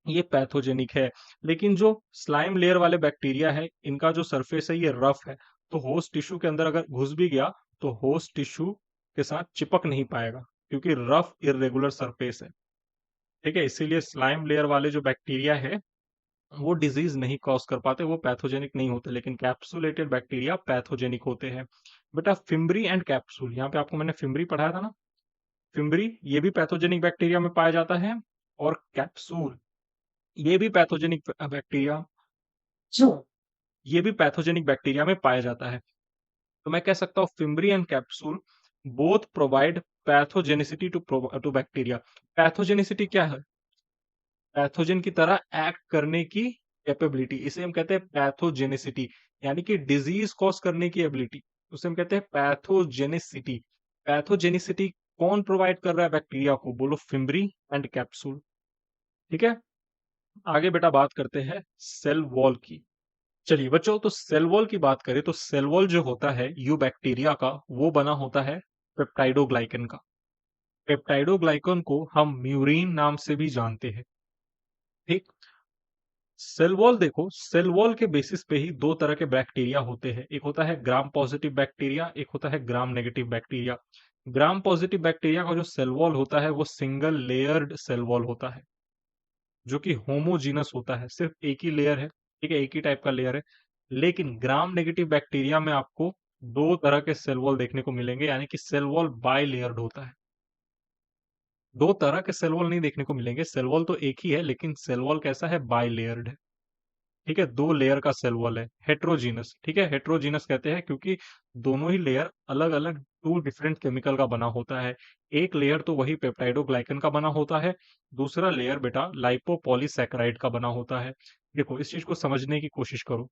ये पैथोजेनिक है। लेकिन जो स्लाइम लेयर वाले बैक्टीरिया है इनका जो सरफेस है ये रफ है। तो होस्ट टिश्यू के अंदर अगर घुस भी गया तो होस्ट टिश्यू के साथ चिपक नहीं पाएगा, क्योंकि रफ इरेगुलर सरफेस है। ठीक है, इसीलिए स्लाइम लेयर वाले जो बैक्टीरिया है वो डिजीज नहीं कॉज कर पाते, वो पैथोजेनिक नहीं होते। लेकिन कैप्सुलेटेड बैक्टीरिया पैथोजेनिक होते हैं। बेटा फिम्बरी एंड कैप्सूल, यहाँ पे आपको मैंने फिम्बरी पढ़ाया था ना, फिम्बरी ये भी पैथोजेनिक बैक्टीरिया में पाया जाता है, और कैप्सूल ये भी पैथोजेनिक बैक्टीरिया ये भी पैथोजेनिक बैक्टीरिया में पाया जाता है। तो मैं कह सकता हूँ fimbriae and capsule both provide pathogenicity to bacteria. Pathogenicity क्या है? पैथोजन की तरह एक्ट करने की कैपेबिलिटी, इसे हम कहते हैं पैथोजेनिसिटी, यानी कि डिजीज कॉज करने की एबिलिटी, उसे हम कहते हैं पैथोजेनिसिटी। पैथोजेनिसिटी कौन प्रोवाइड कर रहा है बैक्टीरिया को? बोलो फिम्बरी एंड कैप्सूल। ठीक है, आगे बेटा बात करते हैं सेल वॉल की। चलिए बच्चों, तो सेल वॉल की बात करें तो सेल वॉल जो होता है यू बैक्टीरिया का वो बना होता है पेप्टाइडोग्लाइकन का। पेप्टाइडोग्लाइकन को हम म्यूरिन नाम से भी जानते हैं। ठीक, सेल वॉल देखो, सेल वॉल के बेसिस पे ही दो तरह के बैक्टीरिया होते हैं, एक होता है ग्राम पॉजिटिव बैक्टीरिया, एक होता है ग्राम नेगेटिव बैक्टीरिया। ग्राम पॉजिटिव बैक्टीरिया का जो सेल वॉल होता है वो सिंगल लेयर्ड सेल वॉल होता है, जो कि होमोजीनस होता है, सिर्फ एक ही लेयर है। ठीक है, एक ही टाइप का लेयर है। लेकिन ग्राम नेगेटिव बैक्टीरिया में आपको दो तरह के सेल वॉल देखने को मिलेंगे, यानी कि सेल वॉल बाई लेयर्ड होता है। दो तरह के सेल वॉल नहीं देखने को मिलेंगे, सेल वॉल तो एक ही है, लेकिन सेल वॉल कैसा है, बाई लेयर्ड है। ठीक है, दो लेयर का सेल वॉल है, हेट्रोजीनस। ठीक है, हेट्रोजीनस कहते हैं क्योंकि दोनों ही लेयर अलग अलग टू डिफरेंट केमिकल का बना होता है। एक लेयर तो वही पेप्टाइडोग्लाइकन का बना होता है, दूसरा लेयर बेटा लाइपोपॉलीसैकेराइड का बना होता है। देखो, इस चीज को समझने की कोशिश करो।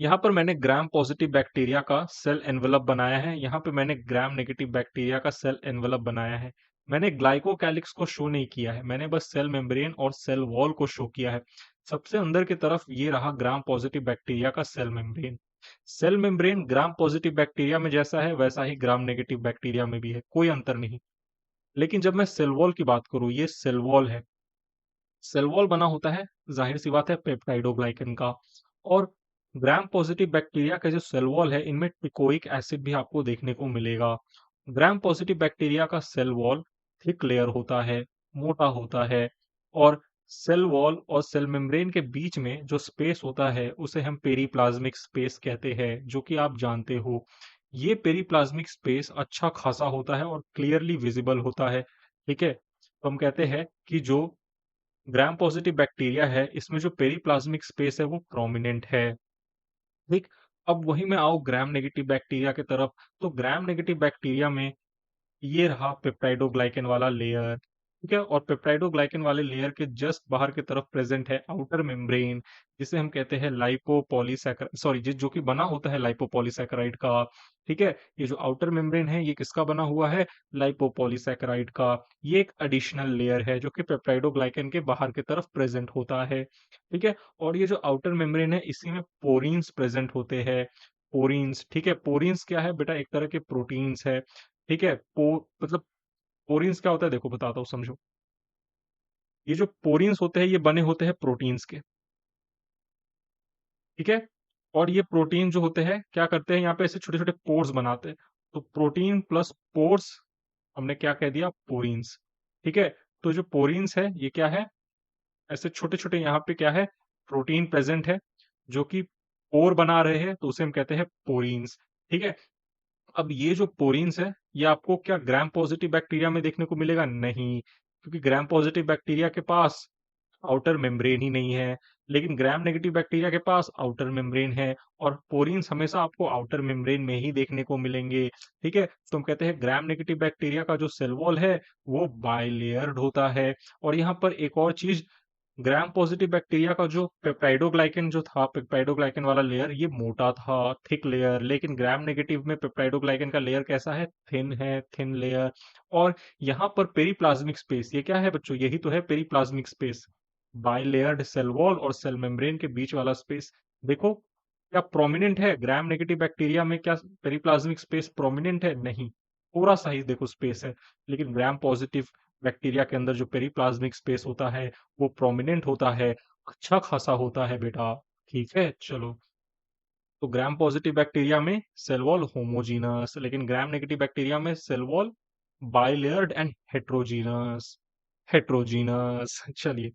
यहाँ पर मैंने ग्राम पॉजिटिव बैक्टीरिया का सेल एनवेलप बनाया है, यहाँ पे मैंने ग्राम नेगेटिव बैक्टीरिया का सेल एनवेलप बनाया है। मैंने ग्लाइकोकैलिक्स को शो नहीं किया है, मैंने बस सेल मेम्ब्रेन और सेल वॉल को शो किया है। सबसे अंदर की तरफ ये रहा ग्राम पॉजिटिव बैक्टीरिया का cell membrane. Cell membrane Gram positive bacteria में जैसा है वैसा ही ग्राम नेगेटिव बैक्टीरिया में भी है, कोई अंतर नहीं। लेकिन जब मैं सेल वॉल की बात करूं, ये सेल वॉल है। सेल वॉल बना होता है, जाहिर सी बात है, पेप्टाइडोग्लाइकन का। और ग्राम पॉजिटिव बैक्टीरिया का जो सेल वॉल है, इनमें टिकोइक एसिड भी आपको देखने को मिलेगा। ग्राम पॉजिटिव बैक्टीरिया का सेल वॉल थिक लेयर होता है, मोटा होता है। और सेल वॉल और सेल मेम्ब्रेन के बीच में जो स्पेस होता है उसे हम पेरीप्लाज्मिक स्पेस कहते हैं, जो कि आप जानते हो। ये पेरीप्लाज्मिक स्पेस अच्छा खासा होता है और क्लियरली विजिबल होता है। ठीक है, तो हम कहते हैं कि जो ग्राम पॉजिटिव बैक्टीरिया है, इसमें जो पेरीप्लाज्मिक स्पेस है वो प्रोमिनेंट है। ठीक, अब वही मैं आऊं ग्राम नेगेटिव बैक्टीरिया की तरफ। तो ग्राम नेगेटिव बैक्टीरिया में ये रहा पेप्टाइडोग्लाइकन वाला लेयर। ठीक है, और पेप्टाइडोग्लाइकन वाले लेयर के जस्ट बाहर की तरफ प्रेजेंट है आउटर मेम्ब्रेन, जिसे हम कहते हैं लाइपोपॉलीसैकर सॉरी, जो कि बना होता है लाइपोपॉलीसैकेराइड का। ठीक है, ये जो आउटर मेम्ब्रेन है ये किसका बना हुआ है, लाइपोपॉलीसैकेराइड का। ये एक एडिशनल लेयर है जो कि पेप्टाइडोग्लाइकन के बाहर की तरफ प्रेजेंट होता है। ठीक है, और ये जो आउटर मेम्ब्रेन है इसी में पोरीन्स प्रेजेंट होते हैं। पोरीन्स, ठीक है, पोरीन्स क्या है बेटा, एक तरह के प्रोटीन्स है। ठीक है, मतलब पोरीन्स क्या होता है, देखो बताता हूँ, समझो। ये जो पोरीन्स होते हैं ये बने होते हैं प्रोटीन्स के। ठीक है, और ये प्रोटीन जो होते हैं क्या करते हैं, यहाँ पे ऐसे छोटे छोटे पोर्स बनाते हैं। तो प्रोटीन प्लस पोर्स, हमने क्या कह दिया, पोरीन्स। ठीक है, तो जो पोरीन्स है ये क्या है, ऐसे छोटे छोटे यहाँ पे क्या है, प्रोटीन प्रेजेंट है, जो कि पोर बना रहे हैं, तो उसे हम कहते हैं पोरीन्स। ठीक है, अब ये जो पोरीन्स है ये आपको क्या ग्राम पॉजिटिव बैक्टीरिया में देखने को मिलेगा, नहीं, क्योंकि ग्राम पॉजिटिव बैक्टीरिया के पास आउटर मेम्ब्रेन ही नहीं है। लेकिन ग्राम नेगेटिव बैक्टीरिया के पास आउटर मेम्ब्रेन है, और पोरीन्स हमेशा आपको आउटर मेम्ब्रेन में ही देखने को मिलेंगे। ठीक है, तो हम कहते हैं ग्राम नेगेटिव बैक्टीरिया का जो सेल वॉल है वो बाइलेयर्ड होता है। और यहाँ पर एक और चीज, ग्राम पॉजिटिव बैक्टीरिया का जो पेप्टाइडोग्लाइकन जो था, पेप्टाइडोग्लाइकन वाला लेयर ये मोटा था, थिक लेयर। लेकिन ग्राम नेगेटिव में पेप्टाइडोग्लाइकन का लेयर कैसा है, थिन लेयर। और यहाँ पर पेरीप्लाज्मिक स्पेस, ये क्या है बच्चों, यही तो है पेरीप्लाज्मिक स्पेस, बाइलेयर्ड सेल वॉल और सेल मेम्ब्रेन के बीच वाला स्पेस। देखो, क्या प्रोमिनेंट है ग्राम नेगेटिव बैक्टीरिया में, क्या पेरीप्लाज्मिक स्पेस प्रोमिनेंट है, नहीं, थोड़ा सा ही देखो स्पेस है। लेकिन ग्राम पॉजिटिव बैक्टीरिया के अंदर जो पेरीप्लाज्मिक स्पेस होता है वो प्रोमिनेंट होता है, अच्छा खासा होता है बेटा। ठीक है, चलो। तो ग्राम पॉजिटिव बैक्टीरिया में सेल वॉल होमोजीनस, लेकिन ग्राम नेगेटिव बैक्टीरिया में cell wall bilayered and heterogeneous. Heterogeneous, चलिए,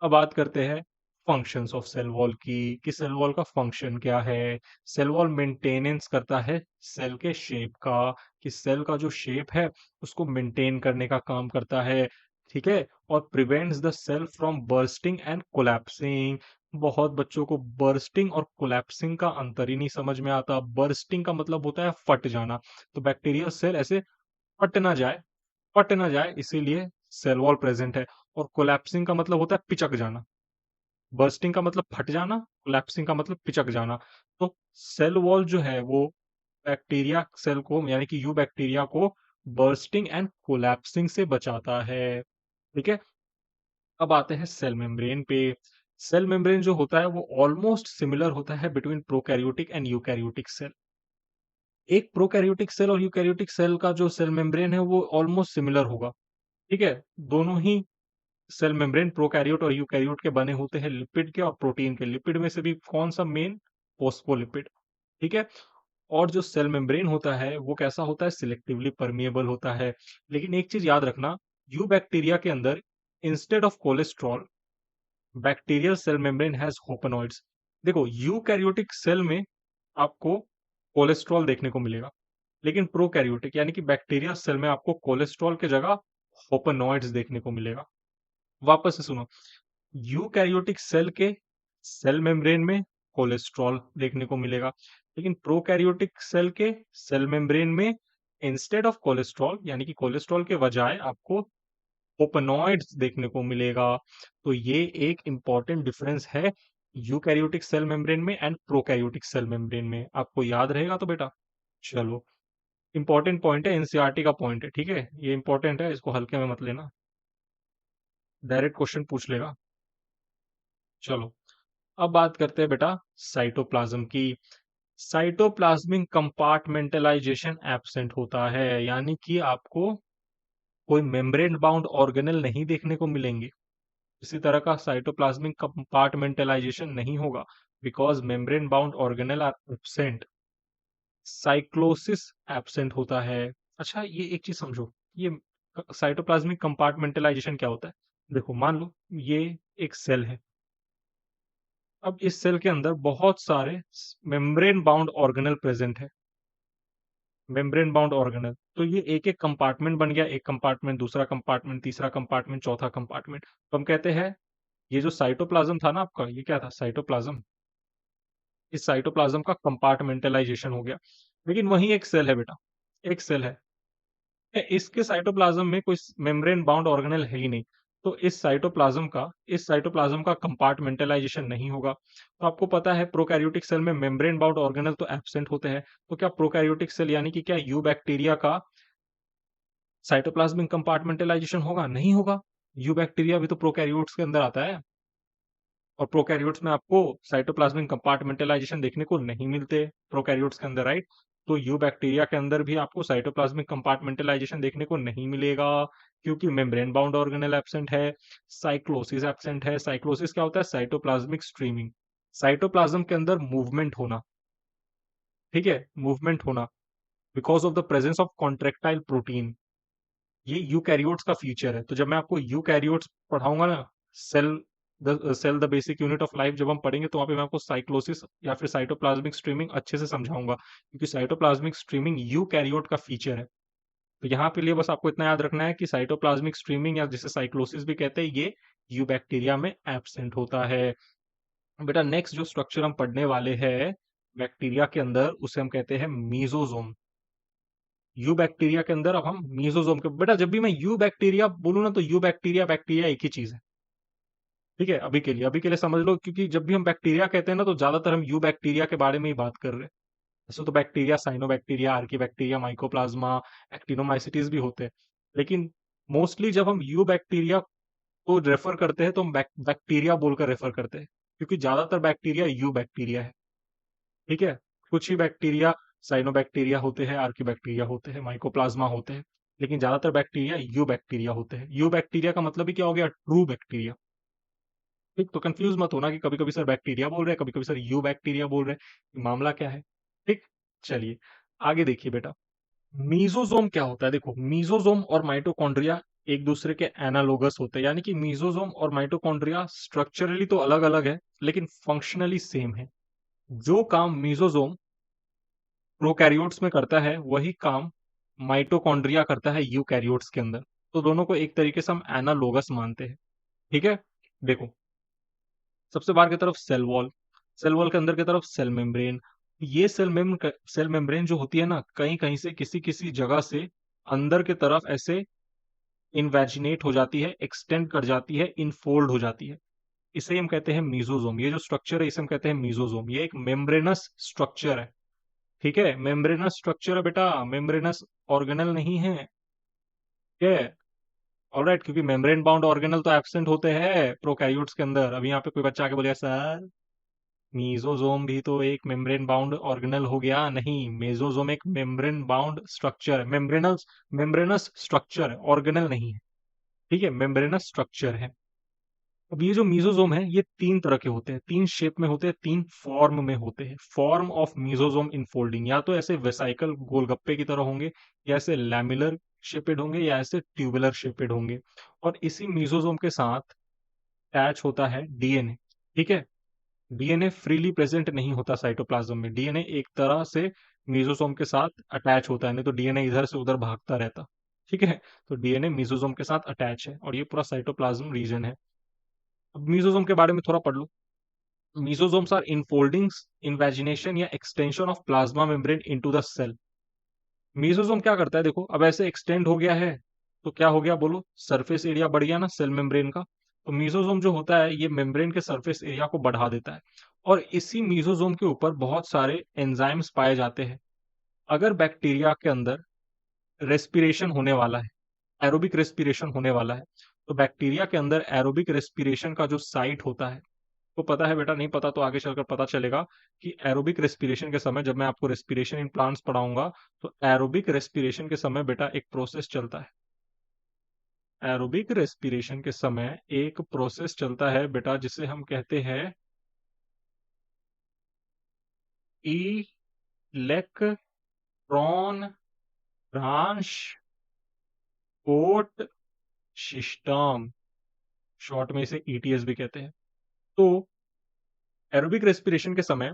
अब बात करते हैं फंक्शंस ऑफ सेल वॉल की, कि सेल वॉल का फंक्शन क्या है। सेल वॉल मेंटेनेंस करता है सेल के शेप का, कि सेल का जो शेप है उसको मेंटेन करने का काम करता है। ठीक है, और prevents the cell from bursting and collapsing. बहुत बच्चों को बर्स्टिंग और कोलैप्सिंग का अंतर ही नहीं समझ में आता। बर्स्टिंग का मतलब होता है फट जाना, तो बैक्टीरियल सेल ऐसे फट ना जाए, फट ना जाए इसीलिए सेल वॉल प्रेजेंट है। और कोलैप्सिंग का मतलब होता है पिचक जाना। बर्स्टिंग का मतलब फट जाना, कोलैप्सिंग का मतलब पिचक जाना। तो सेल वॉल जो है वो बैक्टीरिया सेल को, यानी कि यू बैक्टीरिया को बर्स्टिंग एंड कोलैप्सिंग से बचाता है। ठीक है, अब आते हैं सेल मेम्ब्रेन पे। सेल मेम्ब्रेन जो होता है वो ऑलमोस्ट सिमिलर होता है between prokaryotic and eukaryotic cell. एक प्रोकैरियोटिक सेल और यूकैरियोटिक सेल का जो सेल मेम्ब्रेन है वो ऑलमोस्ट सिमिलर होगा। ठीक है, दोनों ही सेल मेम्ब्रेन प्रोकैरियोट और यूकैरियोट के बने होते हैं लिपिड के और प्रोटीन के। लिपिड में से भी कौन सा मेन, फोस्फोलिपिड। ठीक है, और जो सेल मेम्ब्रेन होता है वो कैसा होता है, सिलेक्टिवली परमिएबल होता है। लेकिन एक चीज याद रखना, यू बैक्टीरिया के अंदर instead of cholesterol bacterial cell membrane has hopanoids. देखो, यूकैरियोटिक सेल में आपको कोलेस्ट्रॉल देखने को मिलेगा। लेकिन प्रोकैरियोटिक यानी कि बैक्टीरिया सेल में आपको कोलेस्ट्रॉल की जगह होपेनॉइड्स देखने को मिलेगा। वापस से सुनो, यूकैरियोटिक सेल के सेल मेम्ब्रेन में कोलेस्ट्रॉल देखने को मिलेगा, लेकिन प्रोकैरियोटिक सेल के सेल मेम्ब्रेन में इंस्टेड ऑफ कोलेस्ट्रॉल यानी कि कोलेस्ट्रॉल के बजाय आपको ओपनॉइड्स देखने को मिलेगा। तो ये एक इंपॉर्टेंट डिफरेंस है यूकैरियोटिक सेल मेम्ब्रेन में एंड प्रोकैरियोटिक सेल मेम्ब्रेन में। आपको याद रहेगा तो बेटा। चलो, इंपॉर्टेंट पॉइंट है, एनसीईआरटी का पॉइंट है, ठीक है, ये इंपॉर्टेंट है, इसको हल्के में मत लेना, डायरेक्ट क्वेश्चन पूछ लेगा। चलो, अब बात करते हैं बेटा साइटोप्लाज्म की। साइटोप्लाज्मिक कंपार्टमेंटलाइजेशन एब्सेंट होता है, यानी कि आपको कोई मेम्ब्रेन बाउंड ऑर्गेनल नहीं देखने को मिलेंगे, इसी तरह का साइटोप्लाज्मिक कंपार्टमेंटलाइजेशन नहीं होगा, because membrane bound organelle are absent. Cyclosis absent होता है। अच्छा, ये एक चीज समझो, ये साइटोप्लाज्मिक कंपार्टमेंटलाइजेशन क्या होता है। देखो, मान लो ये एक सेल है, अब इस सेल के अंदर बहुत सारे मेम्ब्रेन बाउंड ऑर्गेनल प्रेजेंट है। मेम्ब्रेन बाउंड ऑर्गेनल, तो ये एक एक कंपार्टमेंट बन गया, एक कंपार्टमेंट, दूसरा कंपार्टमेंट, तीसरा कंपार्टमेंट, चौथा कंपार्टमेंट। तो हम कहते हैं ये जो साइटोप्लाज्म था ना आपका, ये क्या था, साइटोप्लाज्म। इस साइटोप्लाज्म का कंपार्टमेंटलाइजेशन हो गया। लेकिन वही एक सेल है बेटा, एक सेल है, इसके साइटोप्लाज्म में कोई मेम्ब्रेन बाउंड ऑर्गेनल है ही नहीं। तो इस साइटोप्लाज्म का कंपार्टमेंटलाइजेशन नहीं होगा। तो आपको पता है प्रोकैरियोटिक सेल में मेम्ब्रेन बाउंड ऑर्गेनल तो एब्सेंट होते हैं। तो क्या प्रोकैरियोटिक सेल यानी कि क्या यू बैक्टीरिया का साइटोप्लाज्मिक कंपार्टमेंटलाइजेशन होगा? नहीं होगा। यू बैक्टीरिया भी तो प्रोकैरियोट्स के अंदर आता है, और प्रोकैरियोट्स में आपको साइटोप्लाज्मिक कंपार्टमेंटलाइजेशन देखने को नहीं मिलते प्रोकैरियोट्स के अंदर, राइट। तो यू बैक्टीरिया के अंदर भी आपको साइटोप्लाज्मिक कंपार्टमेंटलाइजेशन देखने को नहीं मिलेगा, क्योंकि मेम्ब्रेन बाउंड ऑर्गेनल एब्सेंट है। साइक्लोसिस एब्सेंट है। साइक्लोसिस क्या होता है? साइटोप्लाज्मिक स्ट्रीमिंग, साइटोप्लाज्म के अंदर मूवमेंट होना, ठीक है, मूवमेंट होना because of the presence of contractile protein. ये यूकैरियोट्स का फीचर है। तो जब मैं आपको यूकैरियोट्स पढ़ाऊंगा ना, cell the basic unit of life जब हम पढ़ेंगे, तो वहां पे मैं आपको साइक्लोसिस या फिर साइटोप्लाज्मिक स्ट्रीमिंग अच्छे से समझाऊंगा, क्योंकि साइटोप्लाज्मिक स्ट्रीमिंग यूकैरियोट का फीचर है। तो यहाँ पे लिए बस आपको इतना याद रखना है कि साइटोप्लाज्मिक स्ट्रीमिंग या जिसे साइक्लोसिस भी कहते हैं, ये यू बैक्टीरिया में एब्सेंट होता है। बेटा, नेक्स्ट जो स्ट्रक्चर हम पढ़ने वाले हैं बैक्टीरिया के अंदर, उसे हम कहते हैं मीजोजोम। यू बैक्टीरिया के अंदर अब हम मीजोजोम के, बेटा जब भी मैं यू बैक्टीरिया बोलूं ना, तो यू बैक्टीरिया बैक्टीरिया एक ही चीज है, ठीक है। अभी के लिए समझ लो, क्योंकि जब भी हम बैक्टीरिया कहते हैं ना, तो ज्यादातर हम यू बैक्टीरिया के बारे में ही बात कर रहे हैं। ऐसे तो bacteria cyanobacteria, archaebacteria, mycoplasma, actinomycetes भी होते हैं, लेकिन मोस्टली जब हम यू बैक्टीरिया को रेफर करते हैं, तो हम बैक्टीरिया बोलकर रेफर करते हैं, क्योंकि ज्यादातर बैक्टीरिया यू बैक्टीरिया है, ठीक है। कुछ ही बैक्टीरिया साइनोबैक्टीरिया होते हैं, आर्कीबैक्टीरिया होते हैं, माइकोप्लाज्मा होते हैं, लेकिन ज्यादातर बैक्टीरिया यू बैक्टीरिया होते हैं। यू बैक्टीरिया का मतलब ही क्या हो गया? ट्रू बैक्टीरिया, ठीक। तो कंफ्यूज मत होना कि कभी कभी सर बैक्टीरिया बोल रहे हैं, कभी कभी सर यू बैक्टीरिया बोल रहे हैं, मामला क्या है, ठीक। चलिए आगे देखिए बेटा, मीजोजोम क्या होता है। देखो, मीजोजोम और माइटोकॉन्ड्रिया एक दूसरे के एनालोगस होते हैं, यानी कि मीजोजोम और माइटोकॉन्ड्रिया स्ट्रक्चरली तो अलग अलग है, लेकिन फंक्शनली सेम है। जो काम मीजोजोम प्रोकैरियोट्स में करता है, वही काम माइटोकॉन्ड्रिया करता है यूकैरियोट्स के अंदर। तो दोनों को एक तरीके से हम एनालोगस मानते हैं, ठीक है। देखो, सबसे बाहर की तरफ सेल वॉल, सेल वॉल के अंदर की तरफ सेल मेम्ब्रेन। ये सेल मेम्ब्रेन जो होती है ना, कहीं कहीं से किसी किसी जगह से अंदर की तरफ ऐसे इन्वेजिनेट हो जाती है, एक्सटेंड कर जाती है, इनफोल्ड हो जाती है। इसे हम कहते हैं मीजोजोम। ये जो स्ट्रक्चर है, इसे हम कहते हैं मीजोजोम। ये एक मेम्ब्रेनस स्ट्रक्चर है, ठीक है, मेम्ब्रेनस स्ट्रक्चर है बेटा, मेम्ब्रेनस ऑर्गेनल नहीं है, ठीक है। ऑलराइट, क्योंकि मेम्ब्रेन बाउंड ऑर्गेनल तो एब्सेंट होते हैं प्रोकैरियोट्स के अंदर। अब यहाँ पे कोई बच्चा आके बोलेगा सर मीजोजोम भी तो एक मेम्ब्रेन बाउंड ऑर्गेनल हो गया। नहीं, मेजोजोम एक मेम्ब्रेन बाउंड स्ट्रक्चर है, मेम्ब्रेनस स्ट्रक्चर है, ऑर्गेनल नहीं है, ठीक है, मेम्ब्रेनस स्ट्रक्चर है। अब ये जो मीजोजोम है, ये तीन तरह के होते हैं, तीन शेप में होते हैं, तीन फॉर्म में होते हैं। फॉर्म ऑफ मीजोजोम इनफोल्डिंग, या तो ऐसे वेसाइकल गोलगप्पे की तरह होंगे, या ऐसे लैमिलर शेपेड होंगे, या ऐसे ट्यूबुलर शेपेड होंगे। और इसी मीजोजोम के साथ अटैच होता है डीएनए, ठीक है। डीएनए फ्रीली प्रेजेंट नहीं होता साइटोप्लाज्म में। डीएनए एक तरह से मीजोसोम के साथ अटैच होता है, नहीं तो डीएनए इधर से उधर भागता रहता। ठीक है, तो डीएनए मीजोसोम के साथ अटैच है और ये पूरा साइटोप्लाज्म रीजन है। अब मीजोसोम के बारे में थोड़ा पढ़ लो। Mesosomes are enfoldings, invagination या extension of plasma membrane into the cell। Mesosome क्या करता है, देखो अब ऐसे एक्सटेंड हो गया है तो क्या हो गया बोलो, सरफेस एरिया बढ़ गया ना सेल मेम्ब्रेन का। तो मीजोसोम जो होता है ये मेम्ब्रेन के सरफेस एरिया को बढ़ा देता है और इसी मीजोसोम के ऊपर बहुत सारे एंजाइम्स पाए जाते हैं। अगर बैक्टीरिया के अंदर रेस्पिरेशन होने वाला है, एरोबिक रेस्पिरेशन होने वाला है, तो बैक्टीरिया के अंदर एरोबिक रेस्पिरेशन का जो साइट होता है, को पता है बेटा, नहीं पता तो आगे चलकर पता चलेगा कि एरोबिक रेस्पिरेशन के समय जब मैं आपको रेस्पिरेशन इन प्लांट्स पढ़ाऊंगा तो एरोबिक रेस्पिरेशन के समय बेटा एक प्रोसेस चलता है। एरोबिक रेस्पिरेशन के समय एक प्रोसेस चलता है बेटा जिसे हम कहते हैं इलेक्ट्रॉन ट्रांसपोर्ट सिस्टम, शॉर्ट में इसे ईटीएस भी कहते हैं। तो एरोबिक रेस्पिरेशन के समय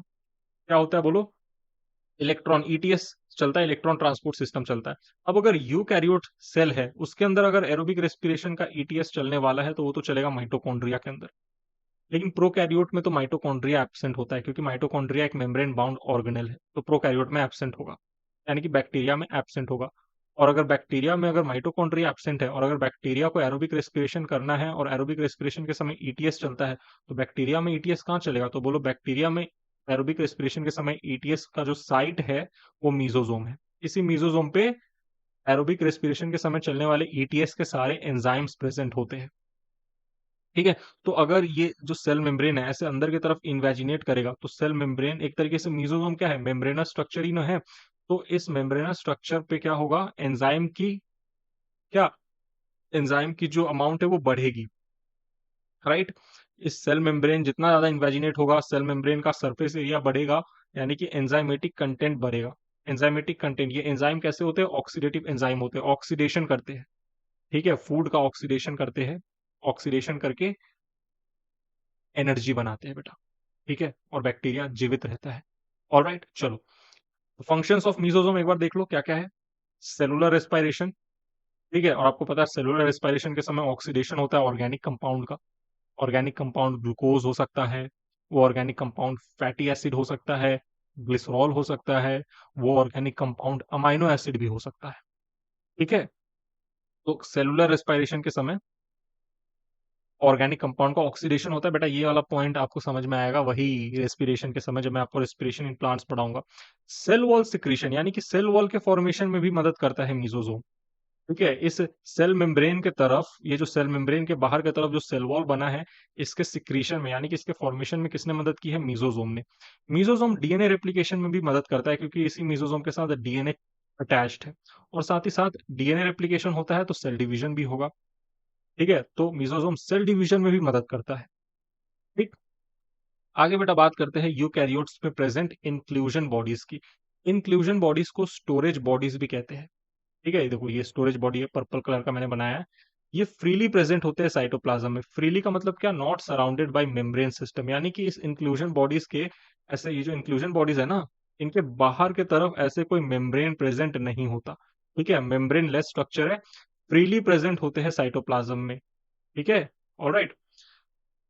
क्या होता है बोलो, इलेक्ट्रॉन ईटीएस चलता है, इलेक्ट्रॉन ट्रांसपोर्ट सिस्टम चलता है। अब अगर यूकैरियोट सेल है उसके अंदर अगर एरोबिक रेस्पिरेशन का ईटीएस चलने वाला है तो वो तो चलेगा माइटोकॉन्ड्रिया के अंदर। लेकिन प्रोकैरियोट में तो माइटोकॉन्ड्रिया एब्सेंट होता है क्योंकि माइटोकॉन्ड्रिया एक मेम्ब्रेन बाउंड ऑर्गेनेल है, तो प्रोकैरियोट में एब्सेंट होगा, यानी कि बैक्टीरिया में एब्सेंट होगा। और अगर बैक्टीरिया में अगर माइटोकॉन्ड्रिया एब्सेंट है और अगर बैक्टीरिया को एरोबिक रेस्पिरेशन करना है और एरोबिक रेस्पिरेशन के समय ईटीएस चलता है, तो बैक्टीरिया में ईटीएस कहाँ चलेगा, तो बोलो बैक्टीरिया में एरोबिक रेस्पिरेशन के समय ईटीएस का जो साइट है वो मीजोजोम है। इसी मीजोजोम पे एरोबिक रेस्पिरेशन के समय चलने वाले ईटीएस के सारे एंजाइम्स प्रेजेंट होते हैं। ठीक है, तो अगर ये जो सेल मेम्ब्रेन है ऐसे अंदर की तरफ इन्वेजिनेट करेगा तो सेल मेम्ब्रेन एक तरीके से मीजोसोम क्या है, मेम्ब्रेनस स्ट्रक्चर ही ना है। तो इस मेम्ब्रेनस स्ट्रक्चर पे क्या होगा, एंजाइम की क्या, एंजाइम की जो अमाउंट है वो बढ़ेगी, राइट। इस सेल मेम्ब्रेन जितना ज्यादा इन्वेजिनेट होगा सेल मेम्ब्रेन का सरफेस एरिया बढ़ेगा, यानी कि एंजाइमेटिक कंटेंट बढ़ेगा। एंजाइमेटिक कंटेंट, ये एंजाइम कैसे होते हैं, ऑक्सीडेटिव एंजाइम होते हैं, ऑक्सीडेशन करते हैं। ठीक है, फूड का ऑक्सीडेशन करते हैं, ऑक्सीडेशन करके एनर्जी बनाते हैं बेटा। ठीक है, और बैक्टीरिया जीवित रहता है। ऑलराइट, चलो फंक्शंस ऑफ मीजोसोम एक बार देख लो क्या क्या है। सेलुलर रेस्पिरेशन, ठीक है, और आपको पता है सेलुलर रेस्पिरेशन के समय ऑक्सीडेशन होता है ऑर्गेनिक कंपाउंड का। ऑर्गेनिक कंपाउंड ग्लूकोज हो सकता है, वो ऑर्गेनिक कंपाउंड फैटी एसिड हो सकता है, ग्लिसरॉल हो सकता है, वो ऑर्गेनिक कंपाउंड अमाइनो एसिड भी हो सकता है। ठीक है, तो सेलुलर रेस्पिरेशन के समय ऑर्गेनिक कंपाउंड का ऑक्सीडेशन होता है बेटा, ये वाला पॉइंट आपको समझ में आएगा वही रेस्पिरेशन के समय जब मैं आपको रेस्पिरेशन इन प्लांट्स पढ़ाऊंगा। सेल वॉल सिक्रीशन, यानी कि सेल वॉल के फॉर्मेशन में भी मदद करता है मीजोजोम। ठीक है, इस सेल मेम्ब्रेन के तरफ, ये जो सेल मेम्ब्रेन के बाहर की तरफ जो सेल वॉल बना है इसके सिक्रीशन में यानी कि इसके फॉर्मेशन में किसने मदद की है, मीजोजोम ने। मीजोजोम डीएनए रेप्लिकेशन में भी मदद करता है क्योंकि इसी मीजोजोम के साथ डीएनए अटैच्ड है, और साथ ही साथ डीएनए रेप्लिकेशन होता है तो सेल डिवीजन भी होगा। ठीक है, तो मीजोजोम सेल डिवीजन में भी मदद करता है। ठीक, आगे बेटा बात करते हैं यूकैरियोट्स में प्रेजेंट इंक्लूजन बॉडीज की। इंक्लूजन बॉडीज को स्टोरेज बॉडीज भी कहते हैं। ठीक है, ये देखो ये स्टोरेज बॉडी है, पर्पल कलर का मैंने बनाया है। ये फ्रीली प्रेजेंट होते हैं साइटोप्लाज्म में। फ्रीली का मतलब क्या, not surrounded by membrane system, यानी कि इस इंक्लूजन बॉडीज के ऐसे, ये जो इंक्लूजन बॉडीज है ना, इनके बाहर के तरफ ऐसे कोई मेम्ब्रेन प्रेजेंट नहीं होता। ठीक है, मेम्ब्रेन लेस स्ट्रक्चर है, फ्रीली प्रेजेंट होते हैं साइटोप्लाज्म में। ठीक है, ऑलराइट।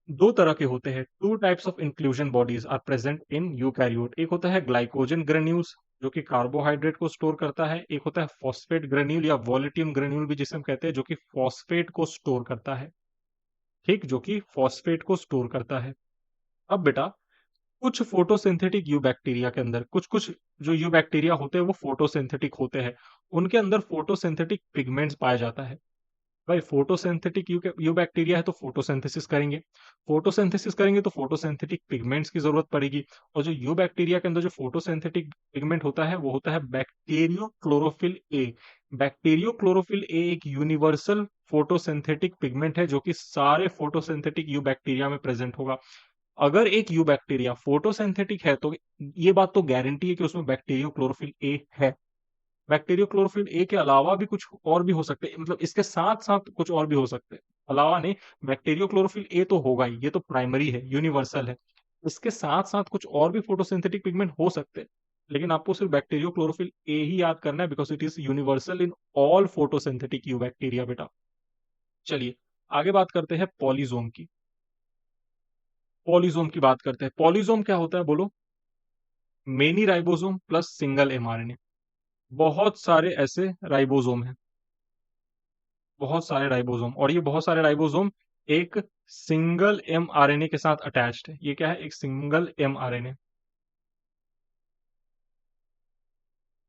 दो तरह के होते हैं, two types of inclusion bodies are present in eukaryote. एक होता है ग्लाइकोजन ग्रेन्यूल्स जो कि कार्बोहाइड्रेट को स्टोर करता है, एक होता है फॉस्फेट ग्रेन्यूल या वोलेटियम ग्रेन्यूल भी जिसे हम कहते हैं, जो कि फॉस्फेट को स्टोर करता है। ठीक, जो कि फॉस्फेट को स्टोर करता है। अब बेटा कुछ फोटोसिंथेटिक यू बैक्टीरिया के अंदर, कुछ कुछ जो यू बैक्टीरिया होते हैं वो फोटोसिंथेटिक होते हैं, उनके अंदर फोटोसिंथेटिक पिगमेंट्स पाया जाता है। भाई फोटोसिंथेटिक यू बैक्टीरिया है तो फोटोसिंथेसिस करेंगे, फोटोसिंथेसिस करेंगे तो फोटोसिंथेटिक पिगमेंट्स की जरूरत पड़ेगी। और जो यू बैक्टीरिया के अंदर जो फोटोसिंथेटिक पिगमेंट होता है वो होता है bacterio chlorophyll A. Bacterio chlorophyll A एक यूनिवर्सल फोटोसिंथेटिक पिगमेंट है जो कि सारे फोटोसिंथेटिक यू बैक्टीरिया में प्रेजेंट होगा। अगर एक यू बैक्टीरिया फोटोसिंथेटिक है तो ये बात तो गारंटी है कि उसमें बैक्टीरियो क्लोरोफिल ए है। बैक्टीरियो क्लोरोफिल ए के अलावा भी कुछ और भी हो सकते हैं, मतलब इसके साथ साथ कुछ और भी हो सकते हैं, अलावा नहीं। बैक्टीरियो क्लोरोफिल ए तो होगा ही, ये तो प्राइमरी है, यूनिवर्सल है। इसके साथ साथ कुछ और भी फोटोसिंथेटिक पिगमेंट हो सकते हैं, लेकिन आपको सिर्फ बैक्टीरियो क्लोरोफिल ए ही याद करना है, because it is universal in all photosynthetic you bacteria बेटा। चलिए आगे बात करते हैं पॉलीजोम की। पॉलीजोम की बात करते हैं। पॉलीजोम क्या होता है बोलो? Many ribosome plus single mRNA. बहुत सारे ऐसे राइबोसोम हैं, बहुत सारे राइबोसोम, और ये बहुत सारे राइबोसोम एक सिंगल एमआरएनए के साथ अटैच्ड है। ये क्या है? एक सिंगल एमआरएनए।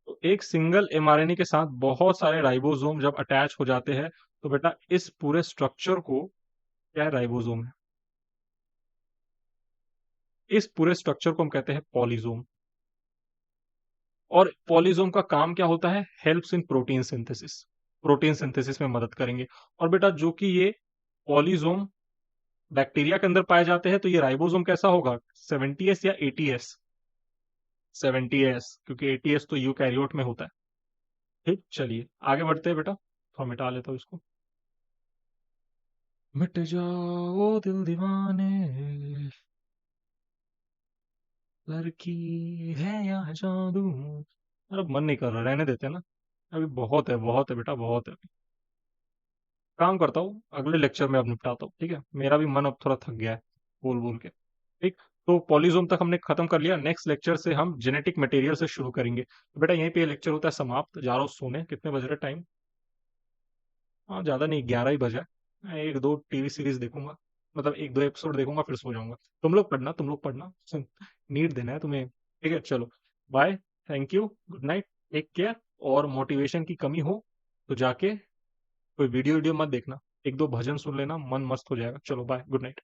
तो एक सिंगल एमआरएनए के साथ बहुत सारे राइबोसोम जब अटैच हो जाते हैं, तो बेटा इस पूरे स्ट्रक्चर को क्या है? राइबोसोम है। इस पूरे स्ट्रक्चर को हम कहते हैं पॉलीजोम। और पॉलीजोम का काम क्या होता है? Helps in protein synthesis. Protein synthesis में मदद करेंगे। और बेटा जो कि ये पॉलीजोम बैक्टीरिया के अंदर पाए जाते हैं, तो ये राइबोसोम कैसा होगा? 70s या 80s? 70s, क्योंकि 80s तो यूकैरियोट में होता है। ठीक, चलिए आगे बढ़ते हैं बेटा, थोड़ा मिटा लेता हूँ इसको। मिट जाओ दिल दीवाने, लड़की है या जादू। अरे मन नहीं कर रहा, रहने देते हैं ना। अभी बहुत है बेटा, बहुत है। काम करता हूँ, अगले लेक्चर में अब निपटाता हूँ, ठीक है? मेरा भी मन अब थोड़ा थक गया है बोल बोल के। ठीक, तो पॉलीजोम तक हमने खत्म कर लिया। नेक्स्ट लेक्चर से हम जेनेटिक मटेरियल से शुरू करेंगे। तो बेटा यहीं पे ये लेक्चर होता है समाप्त। जा रहा हूँ सोने। कितने बज रहे टाइम? हाँ ज्यादा नहीं, 11 ही बजा है। मैं एक दो टीवी सीरीज देखूंगा, मतलब एक दो एपिसोड देखूंगा, फिर सो जाऊंगा। तुम लोग पढ़ना नीट देना है तुम्हें। ठीक है, चलो bye. Thank you, good night, take care. और मोटिवेशन की कमी हो तो जाके कोई वीडियो वीडियो मत देखना, एक दो भजन सुन लेना, मन मस्त हो जाएगा। चलो बाय, गुड नाइट।